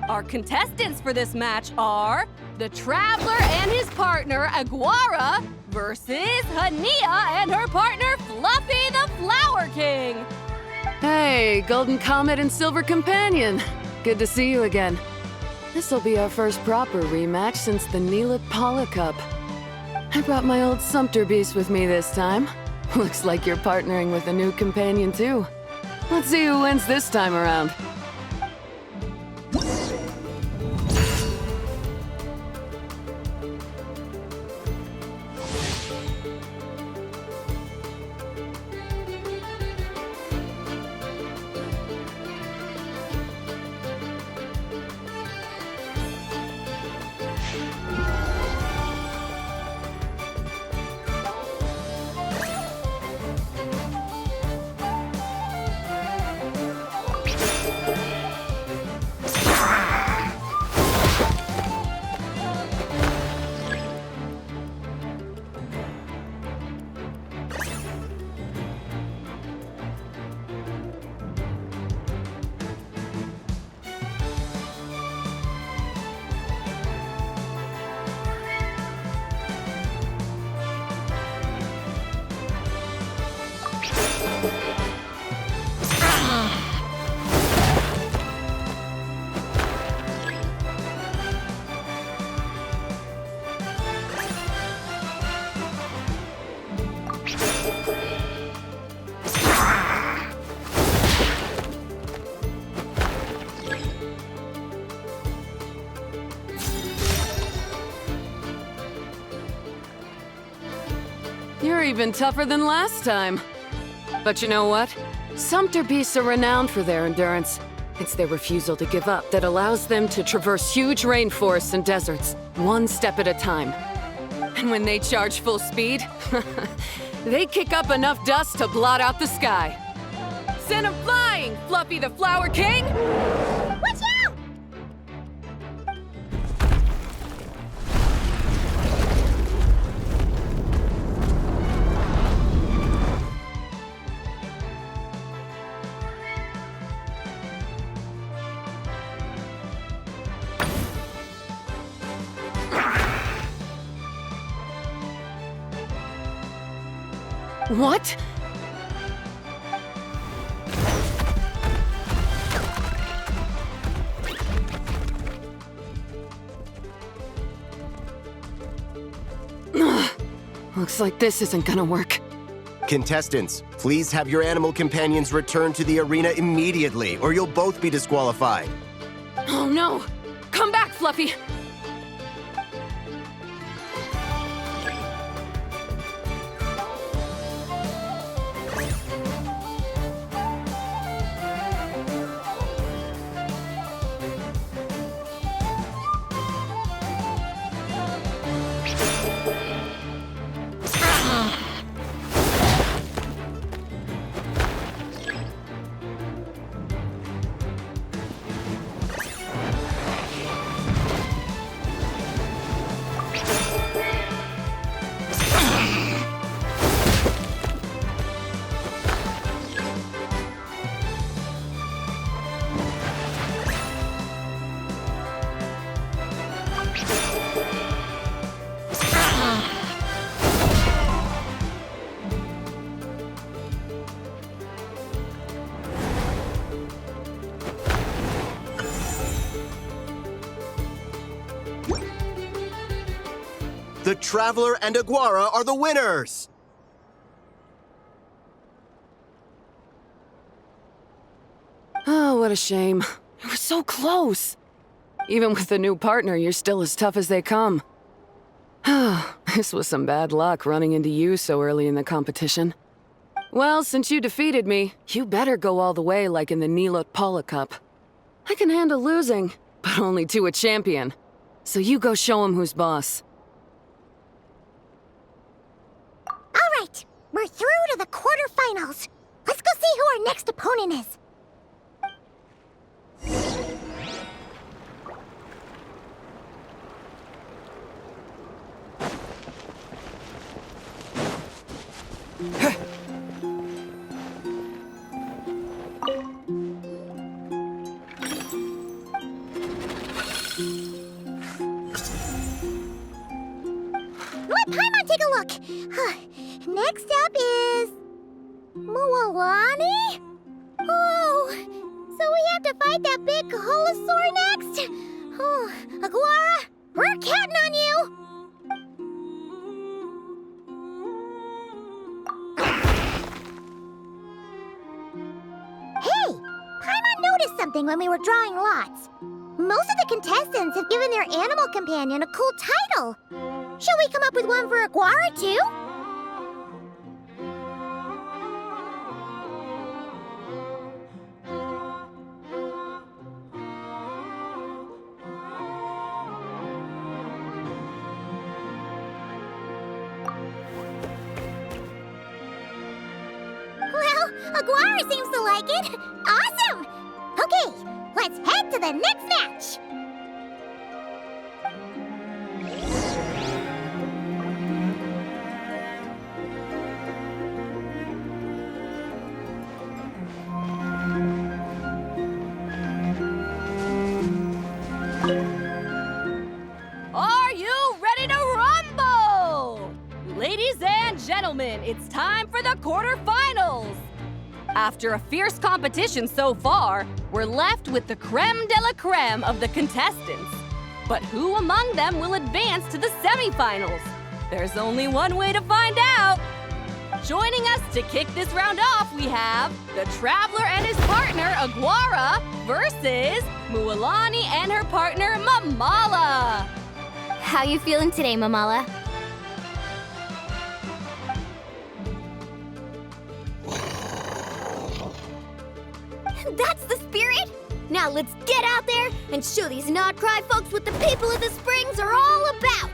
Our contestants for this match are the Traveler and his partner, Aguara, versus Hania and her partner, Fluffy the Flower King. Hey, Golden Comet and Silver Companion. Good to see you again. This'll be our first proper rematch since the Neela Paula Cup. I brought my old Sumpter Beast with me this time. Looks like you're partnering with a new companion, too. Let's see who wins this time around. You're even tougher than last time. But you know what? Sumpter beasts are renowned for their endurance. It's their refusal to give up that allows them to traverse huge rainforests and deserts, one step at a time. And when they charge full speed, they kick up enough dust to blot out the sky. Send 'em flying, Fluffy the Flower King! Watch out! What? Looks like this isn't gonna work. Contestants, please have your animal companions return to the arena immediately, or you'll both be disqualified. Oh no! Come back, Fluffy! The Traveler and Aguara are the winners! Oh, what a shame. You were so close. Even with the new partner, you're still as tough as they come. This was some bad luck running into you so early in the competition. Well, since you defeated me, you better go all the way like in the Neelot Cup. I can handle losing, but only to a champion. So you go show him who's boss. All right, we're through to the quarterfinals. Let's go see who our next opponent is. Let Paimon take a look. Next up is Mualani? Oh, so we have to fight that big Holosaur next? Oh, Aguara, we're counting on you! Hey, Paimon noticed something when we were drawing lots. Most of the contestants have given their animal companion a cool title. Shall we come up with one for Aguara, too? Well, Aguara seems to like it. Awesome! Okay, let's head to the next match. Are you ready to rumble? Ladies and gentlemen, it's time for the quarterfinals. After a fierce competition so far, we're left with the creme de la creme of the contestants. But who among them will advance to the semifinals? There's only one way to find out. Joining us to kick this round off, we have the Traveler and his partner, Aguara, versus Mualani and her partner, Mamala. How you feeling today, Mamala? That's the spirit! Now let's get out there and show these Not Cry folks what the people of the Springs are all about!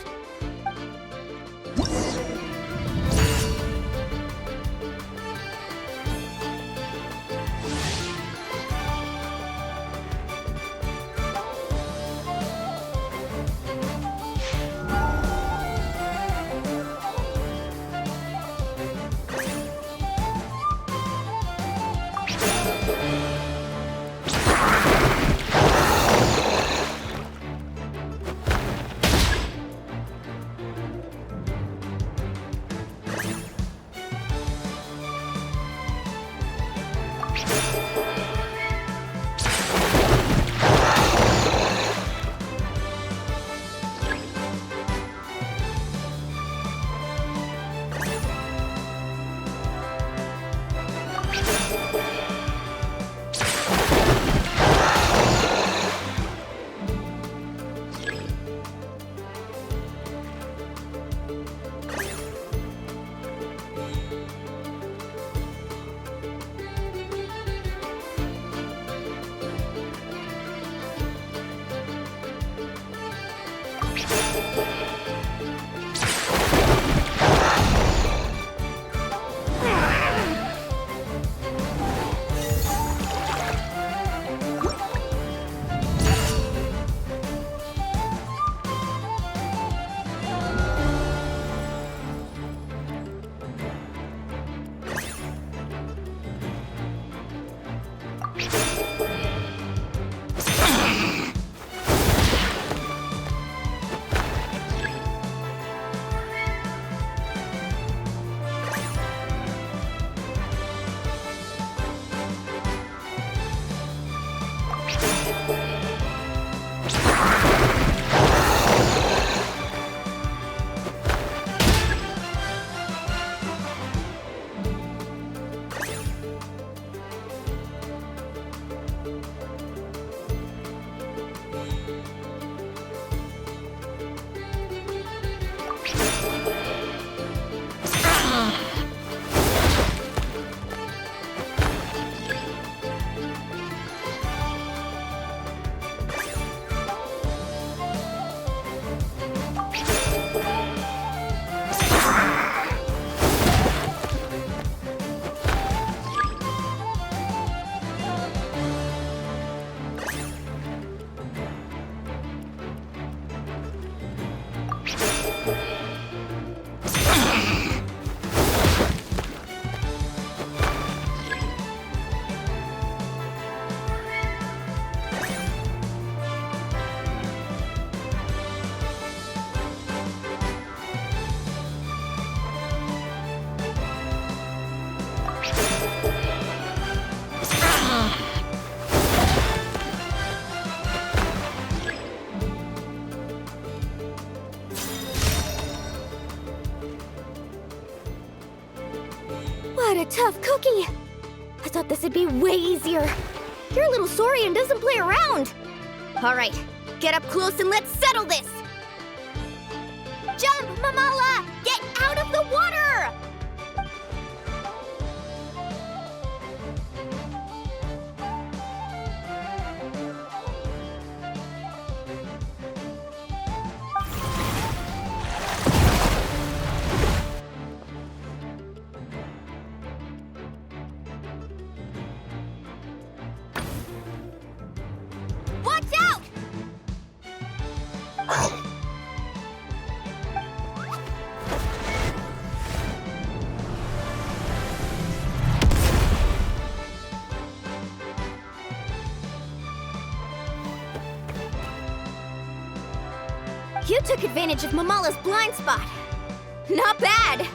What a tough cookie! I thought this would be way easier. You're a little sorry and doesn't play around. All right, get up close and let's settle this. Jump, Mamala! Get out of the water! Watch out! You took advantage of Mamala's blind spot. Not bad!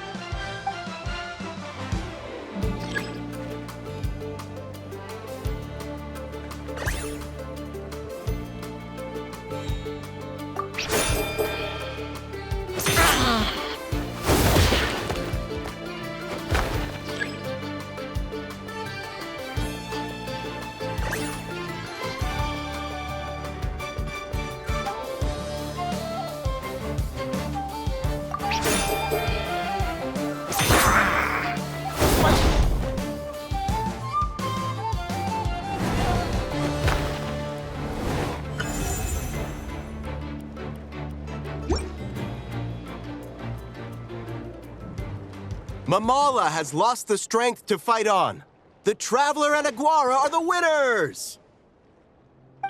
Mamala has lost the strength to fight on. The Traveler and Aguara are the winners!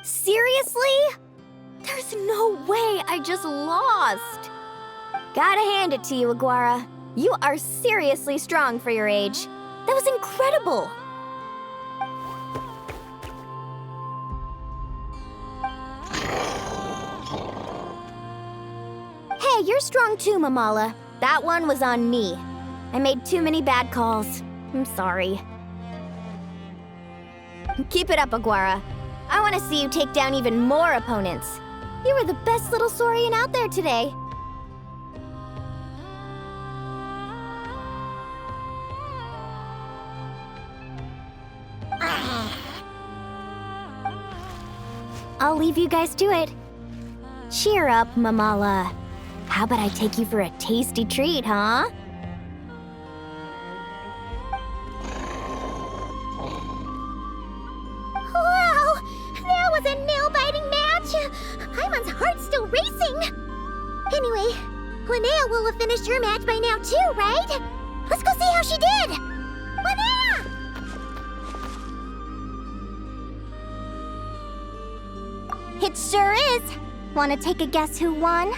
Seriously? There's no way I just lost. Gotta hand it to you, Aguara. You are seriously strong for your age. That was incredible. Hey, you're strong too, Mamala. That one was on me. I made too many bad calls. I'm sorry. Keep it up, Aguara. I want to see you take down even more opponents. You were the best little Saurian out there today. I'll leave you guys to it. Cheer up, Mamala. How about I take you for a tasty treat, huh? Wow! That was a nail-biting match! Paimon's heart's still racing! Anyway, Linnea will have finished her match by now too, right? Let's go see how she did! Linnea! It sure is. Want to take a guess who won?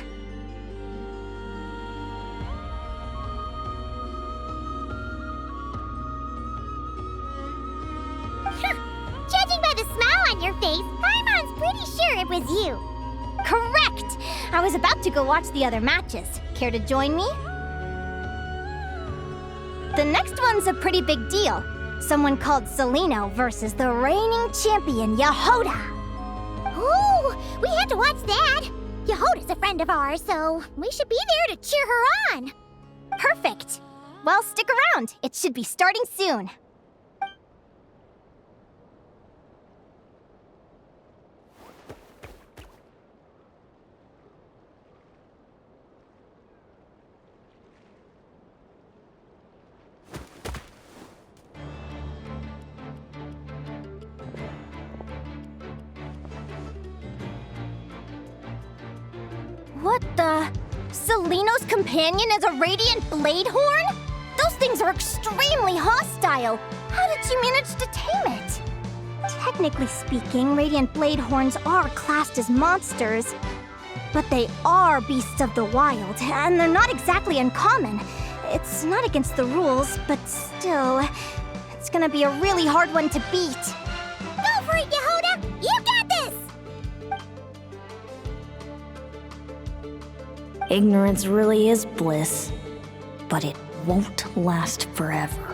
Judging by the smile on your face, Paimon's pretty sure it was you. Correct! I was about to go watch the other matches. Care to join me? The next one's a pretty big deal. Someone called Celino versus the reigning champion, Yehoda. Ooh, we had to watch that. Yehoda's a friend of ours, so we should be there to cheer her on. Perfect. Well, stick around. It should be starting soon. What the? Celino's companion is a radiant blade horn? Those things are extremely hostile. How did you manage to tame it? Technically speaking, radiant blade horns are classed as monsters. But they are beasts of the wild, and they're not exactly uncommon. It's not against the rules, but still, it's gonna be a really hard one to beat. Go for it, Yehoda! You got this! Ignorance really is bliss, but it won't last forever.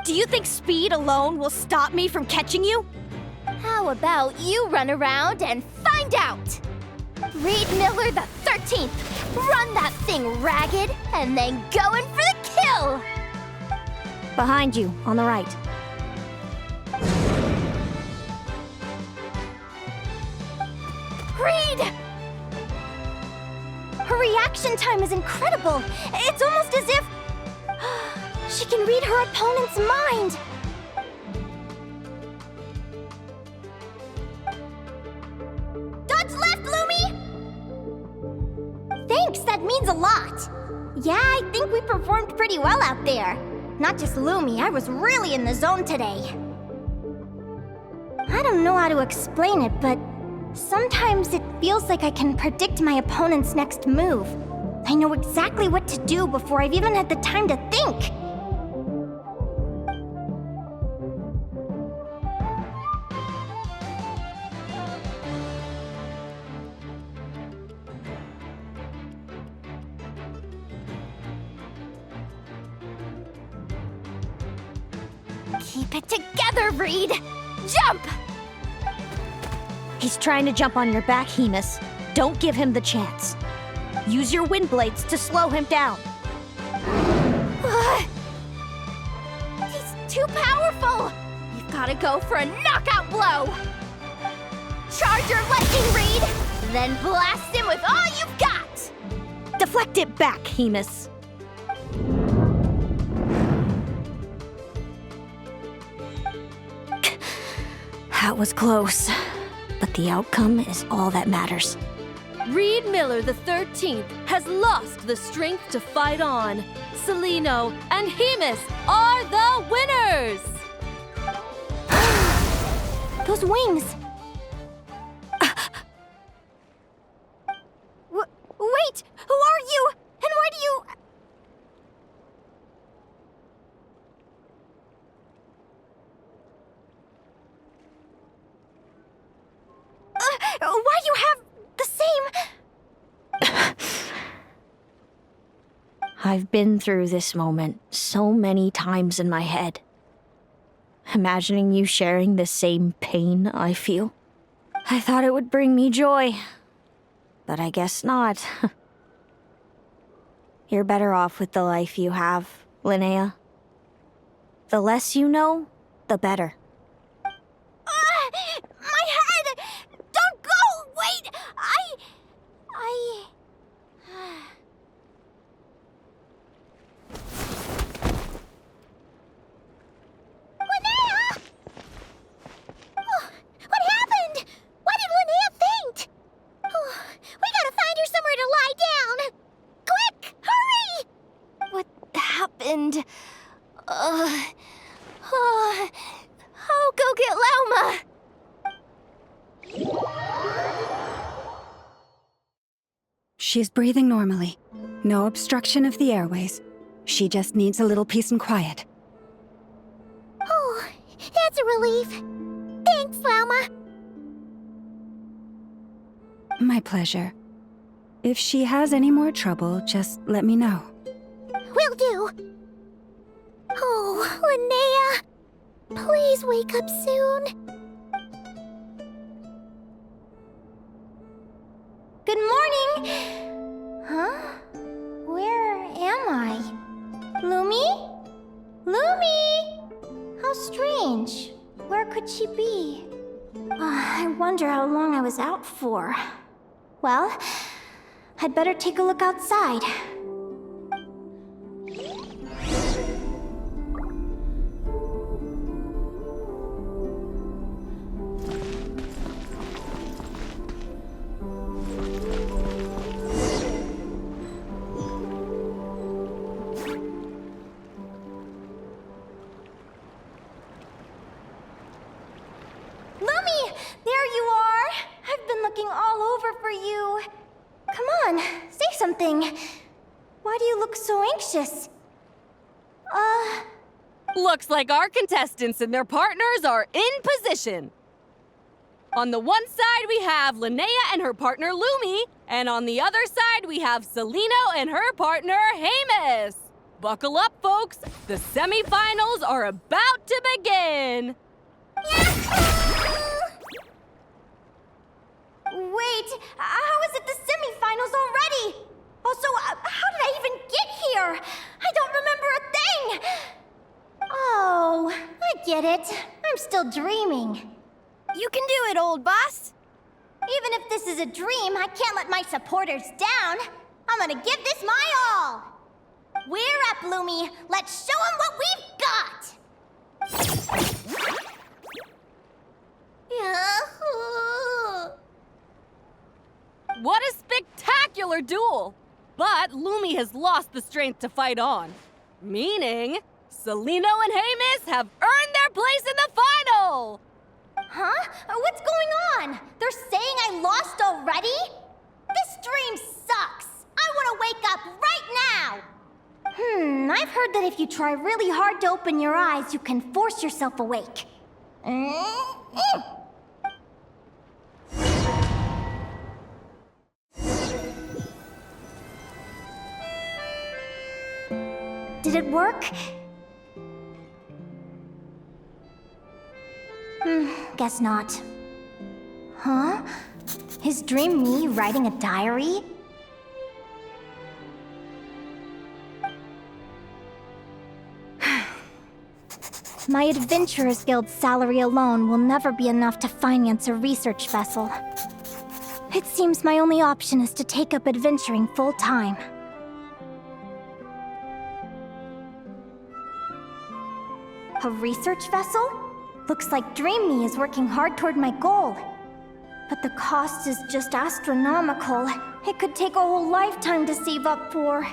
Do you think speed alone will stop me from catching you? How about you run around and find out? Reed Miller the 13th, run that thing ragged, and then go in for the kill! Behind you, on the right. Reed! Her reaction time is incredible. It's almost as if she can read her opponent's mind. Dodge left, Lumi! Thanks, that means a lot. Yeah, I think we performed pretty well out there. Not just Lumi, I was really in the zone today. I don't know how to explain it, but sometimes it feels like I can predict my opponent's next move. I know exactly what to do before I've even had the time to think. Keep it together, Reed! Jump! He's trying to jump on your back, Hemus. Don't give him the chance. Use your wind blades to slow him down. He's too powerful! If Gotta go for a knockout blow! Charge your lightning reed, then blast him with all you've got! Deflect it back, Hemus. That was close, but the outcome is all that matters. Reed Miller the 13th has lost the strength to fight on. Celino and Hemus are the winners! Those wings! Wait! Who are you? And why do you... why do you have the same... I've been through this moment so many times in my head. Imagining you sharing the same pain I feel. I thought it would bring me joy, but I guess not. You're better off with the life you have, Linnea. The less you know, the better. My head! Don't go! Wait! Linnea! Oh, what happened? Why did Linnea faint? Oh, we gotta find her somewhere to lie down! Quick! Hurry! What happened? I'll go get Lauma! She's breathing normally. No obstruction of the airways. She just needs a little peace and quiet. Oh, that's a relief. Thanks, Lauma. My pleasure. If she has any more trouble, just let me know. Will do. Oh, Linnea. Please wake up soon. Good morning! Huh? Where am I? Lumi? Lumi! How strange. Where could she be? I wonder how long I was out for. Well, I'd better take a look outside. Lumi! There you are! I've been looking all over for you. Come on, say something. Why do you look so anxious? Looks like our contestants and their partners are in position. On the one side, we have Linnea and her partner Lumi, and on the other side, we have Celino and her partner Hemus. Buckle up, folks. The semifinals are about to begin. Wait, how is it the semifinals already? Also, how did I even get here? I don't remember a thing! Oh, I get it. I'm still dreaming. You can do it, old boss. Even if this is a dream, I can't let my supporters down. I'm gonna give this my all. We're up, Lumi. Let's show them what we've got! What a spectacular duel! But Lumi has lost the strength to fight on. Meaning, Celino and Hemus have earned their place in the final! Huh? What's going on? They're saying I lost already? This dream sucks! I want to wake up right now! I've heard that if you try really hard to open your eyes, you can force yourself awake. Did it work? Guess not. Huh? Is Dream me writing a diary? My Adventurers Guild salary alone will never be enough to finance a research vessel. It seems my only option is to take up adventuring full-time. A research vessel? Looks like Dream Me is working hard toward my goal. But the cost is just astronomical. It could take a whole lifetime to save up for.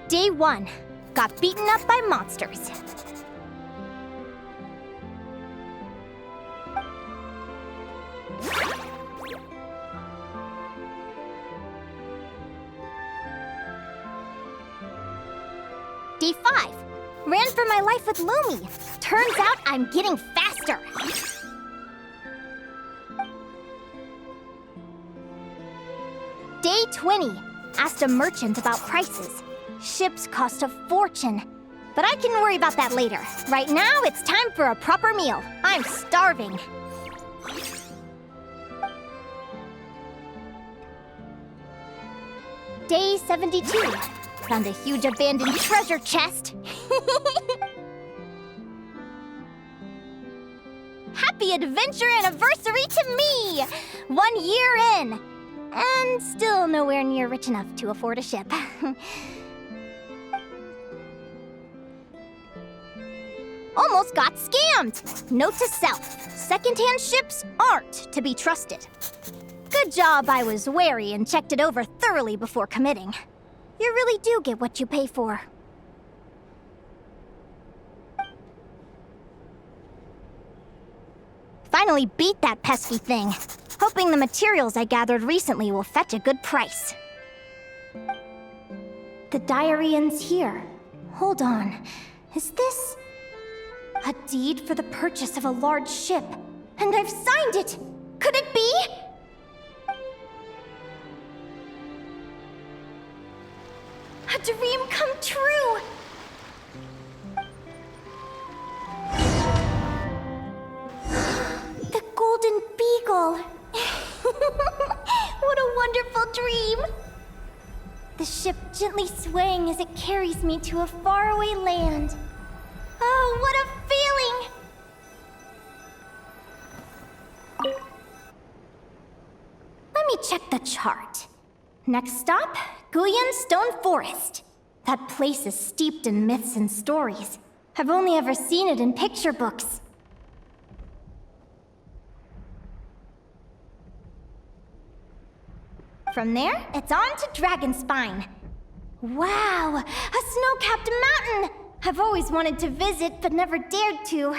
Day 1. Got beaten up by monsters. Day 5. Ran for my life with Lumi. Turns out I'm getting faster. Day 20. Asked a merchant about prices. Ships cost a fortune. But I can worry about that later. Right now, it's time for a proper meal. I'm starving. Day 72. Found a huge abandoned treasure chest. Happy adventure anniversary to me! 1 year in. And still nowhere near rich enough to afford a ship. Almost got scammed! Note to self, secondhand ships aren't to be trusted. Good job I was wary and checked it over thoroughly before committing. You really do get what you pay for. Finally beat that pesky thing. Hoping the materials I gathered recently will fetch a good price. The diary ends here. Hold on. Is this... a deed for the purchase of a large ship? And I've signed it! Could it be? A dream come true! The Golden Beagle! What a wonderful dream! The ship gently swaying as it carries me to a faraway land. Oh, what a feeling! Let me check the chart. Next stop, Guyan Stone Forest. That place is steeped in myths and stories. I've only ever seen it in picture books. From there, it's on to Dragonspine. Wow, a snow-capped mountain! I've always wanted to visit, but never dared to.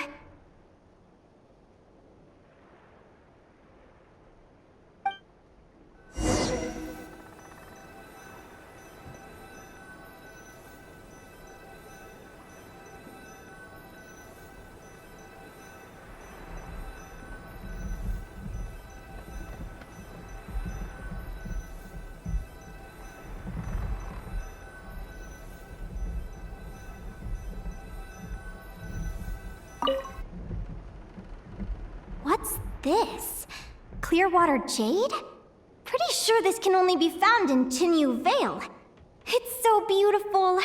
What's this? Clearwater jade? Pretty sure this can only be found in Chinyu Vale. It's so beautiful.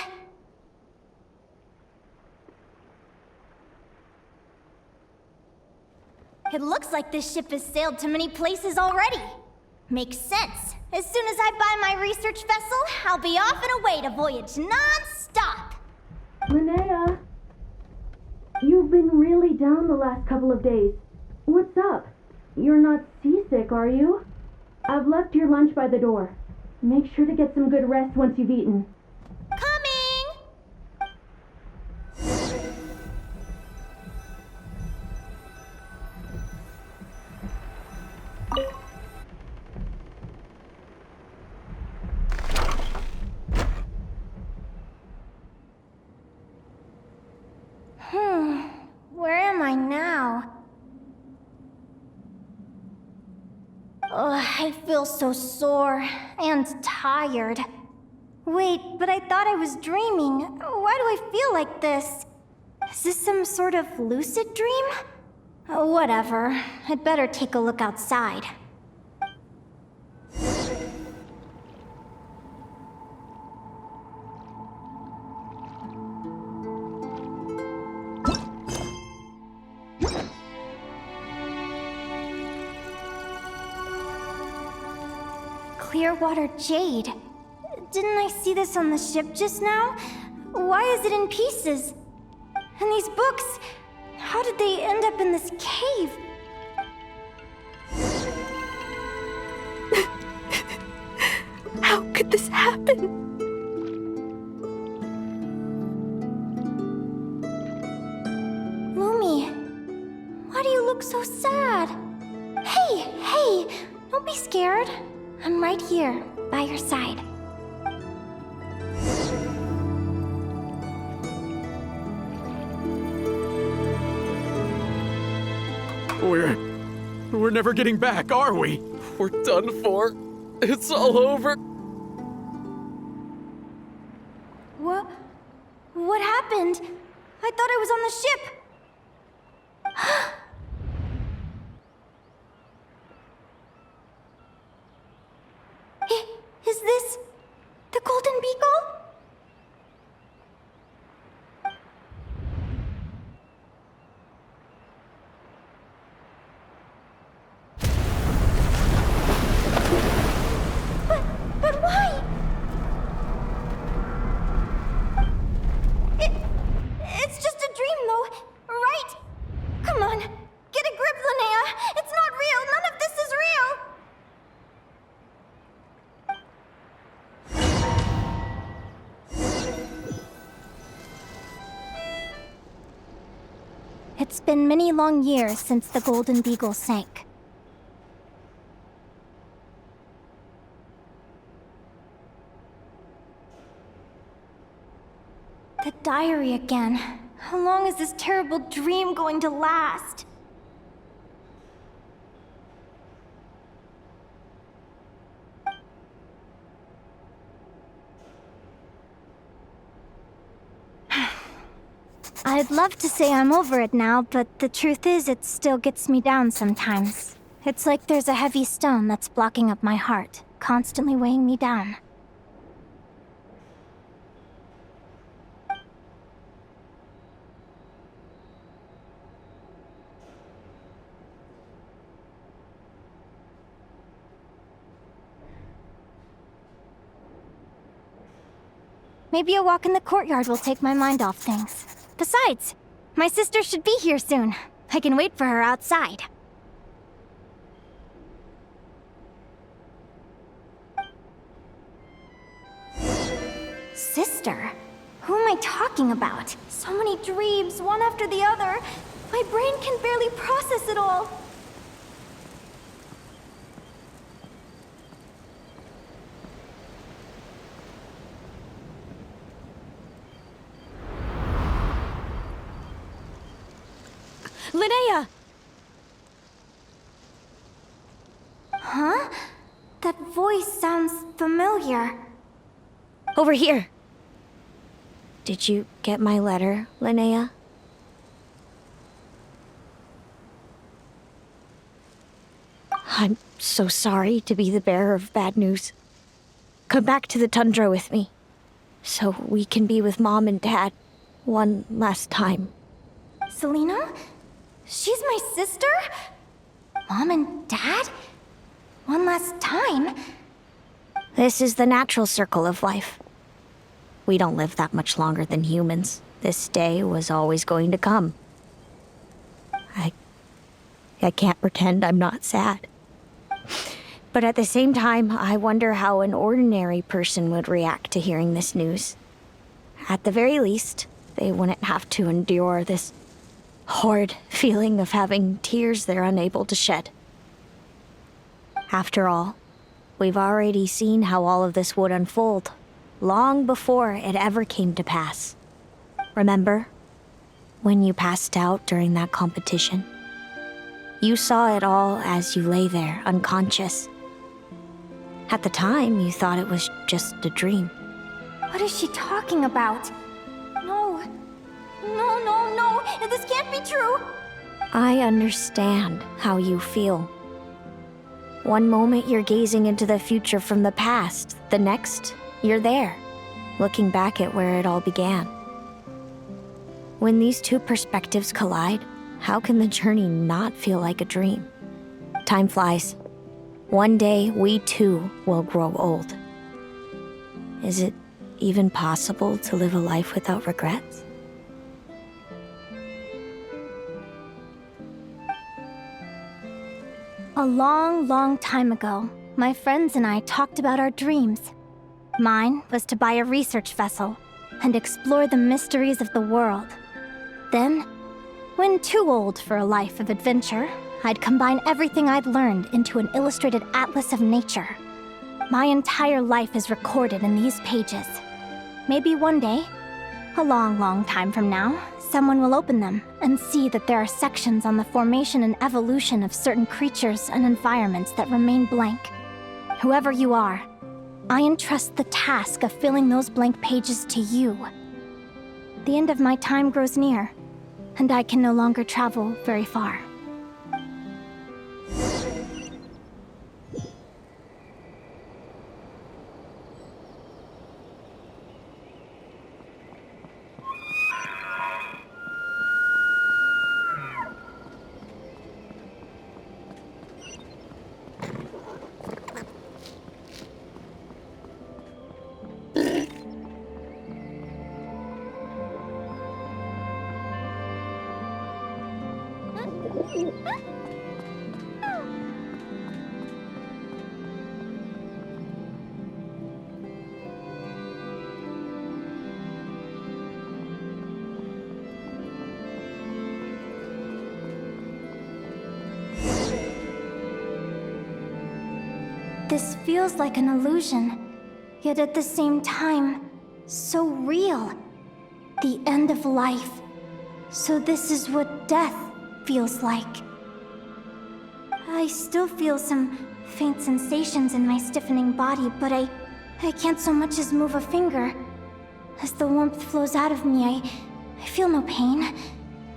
It looks like this ship has sailed to many places already. Makes sense. As soon as I buy my research vessel, I'll be off and away to voyage non-stop. Linnea, you've been really down the last couple of days. What's up? You're not seasick, are you? I've left your lunch by the door. Make sure to get some good rest once you've eaten. Where am I now? Ugh, I feel so sore and tired. Wait, but I thought I was dreaming. Why do I feel like this? Is this some sort of lucid dream? Whatever. I'd better take a look outside. Clearwater jade. Didn't I see this on the ship just now? Why is it in pieces? And these books, how did they end up in this cave? How could this happen? Lumi, why do you look so sad? Hey, don't be scared. I'm right here, by your side. We're never getting back, are we? We're done for. It's all over. What happened? I thought I was on the ship. Is this the Golden Beagle? But why? It's just a dream, though, right? Come on, get a grip, Linnea. It's not real. None of this is real. It's been many long years since the Golden Beagle sank. The diary again. How long is this terrible dream going to last? I'd love to say I'm over it now, but the truth is it still gets me down sometimes. It's like there's a heavy stone that's blocking up my heart, constantly weighing me down. Maybe a walk in the courtyard will take my mind off things. Besides, my sister should be here soon. I can wait for her outside. Sister? Who am I talking about? So many dreams, one after the other. My brain can barely process it all. Linnea! Huh? That voice sounds familiar. Over here. Did you get my letter, Linnea? I'm so sorry to be the bearer of bad news. Come back to the tundra with me, so we can be with Mom and Dad one last time. Selena? She's my sister? Mom and Dad? One last time? This is the natural circle of life. We don't live that much longer than humans. This day was always going to come. I can't pretend I'm not sad. But at the same time, I wonder how an ordinary person would react to hearing this news. At the very least, they wouldn't have to endure this horrid feeling of having tears they're unable to shed. After all, we've already seen how all of this would unfold, long before it ever came to pass. Remember, when you passed out during that competition? You saw it all as you lay there, unconscious. At the time, you thought it was just a dream. What is she talking about? No. This can't be true. I understand how you feel. One moment you're gazing into the future from the past, the next, you're there, looking back at where it all began. When these two perspectives collide, how can the journey not feel like a dream? Time flies. One day, we too will grow old. Is it even possible to live a life without regrets? A long, long time ago, my friends and I talked about our dreams. Mine was to buy a research vessel and explore the mysteries of the world. Then, when too old for a life of adventure, I'd combine everything I'd learned into an illustrated atlas of nature. My entire life is recorded in these pages. Maybe one day, a long, long time from now, someone will open them and see that there are sections on the formation and evolution of certain creatures and environments that remain blank. Whoever you are, I entrust the task of filling those blank pages to you. The end of my time grows near, and I can no longer travel very far. This feels like an illusion, yet at the same time, so real. The end of life. So this is what death feels like. I still feel some faint sensations in my stiffening body, but I can't so much as move a finger. As the warmth flows out of me, I feel no pain.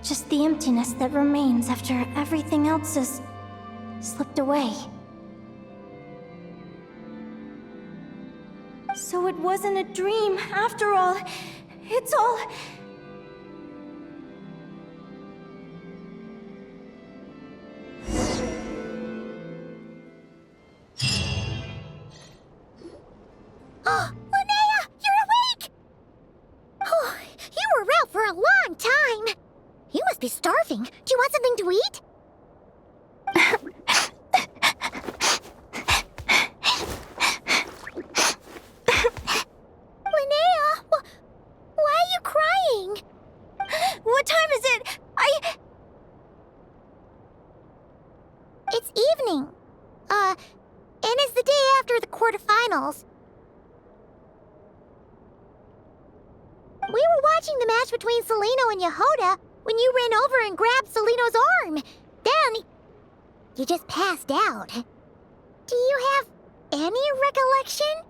Just the emptiness that remains after everything else has slipped away. So it wasn't a dream, after all. It's all... Oh, Linnea, you're awake! Oh, you were out for a long time. You must be starving. Do you want something to eat? Linnea, why are you crying? What time is it? It's evening. And it's the day after the quarterfinals. We were watching the match between Celino and Yehoda when you ran over and grabbed Celino's arm. Then, you just passed out. Do you have any recollection?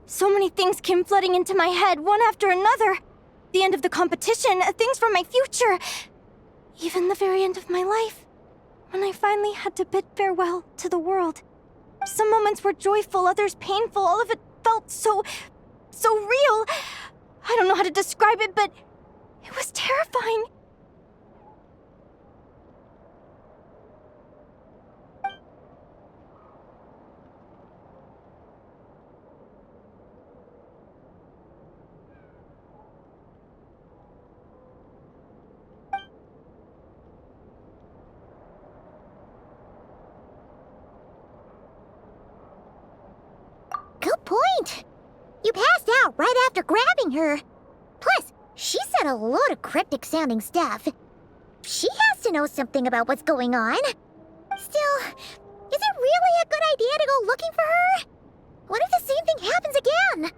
So many things came flooding into my head, one after another. The end of the competition, things from my future. Even the very end of my life. When I finally had to bid farewell to the world. Some moments were joyful, others painful. All of it felt so real. I don't know how to describe it, but it was terrifying. Good point. You passed out right after grabbing her. Plus, she said a load of cryptic-sounding stuff. She has to know something about what's going on. Still, is it really a good idea to go looking for her? What if the same thing happens again?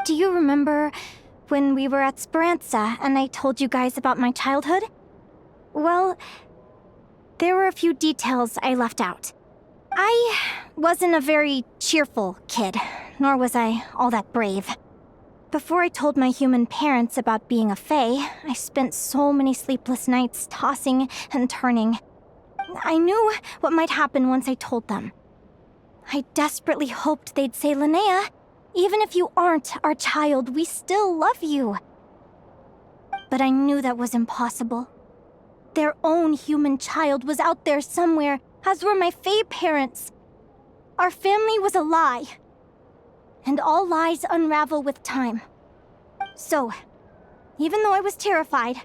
Do you remember when we were at Speranza and I told you guys about my childhood? Well, there were a few details I left out. I wasn't a very cheerful kid, nor was I all that brave. Before I told my human parents about being a fae, I spent so many sleepless nights tossing and turning. I knew what might happen once I told them. I desperately hoped they'd say, Linnea, even if you aren't our child, we still love you. But I knew that was impossible. Their own human child was out there somewhere, as were my Fae parents. Our family was a lie. And all lies unravel with time. So, even though I was terrified,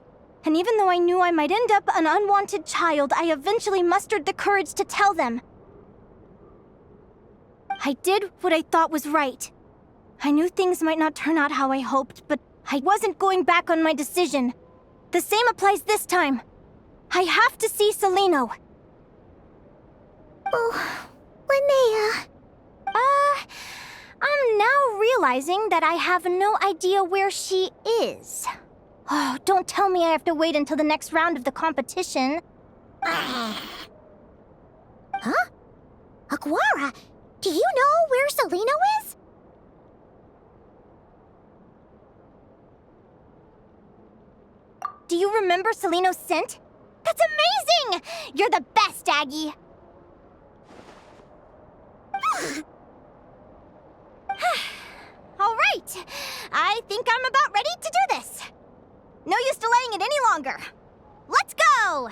and even though I knew I might end up an unwanted child, I eventually mustered the courage to tell them. I did what I thought was right. I knew things might not turn out how I hoped, but I wasn't going back on my decision. The same applies this time. I have to see Celino. Oh, Linnea. I'm now realizing that I have no idea where she is. Oh, don't tell me I have to wait until the next round of the competition. Huh? Aguara, do you know where Celino is? Do you remember Celino's scent? That's amazing! You're the best, Aggie! All right, I think I'm about ready to do this. No use delaying it any longer. Let's go!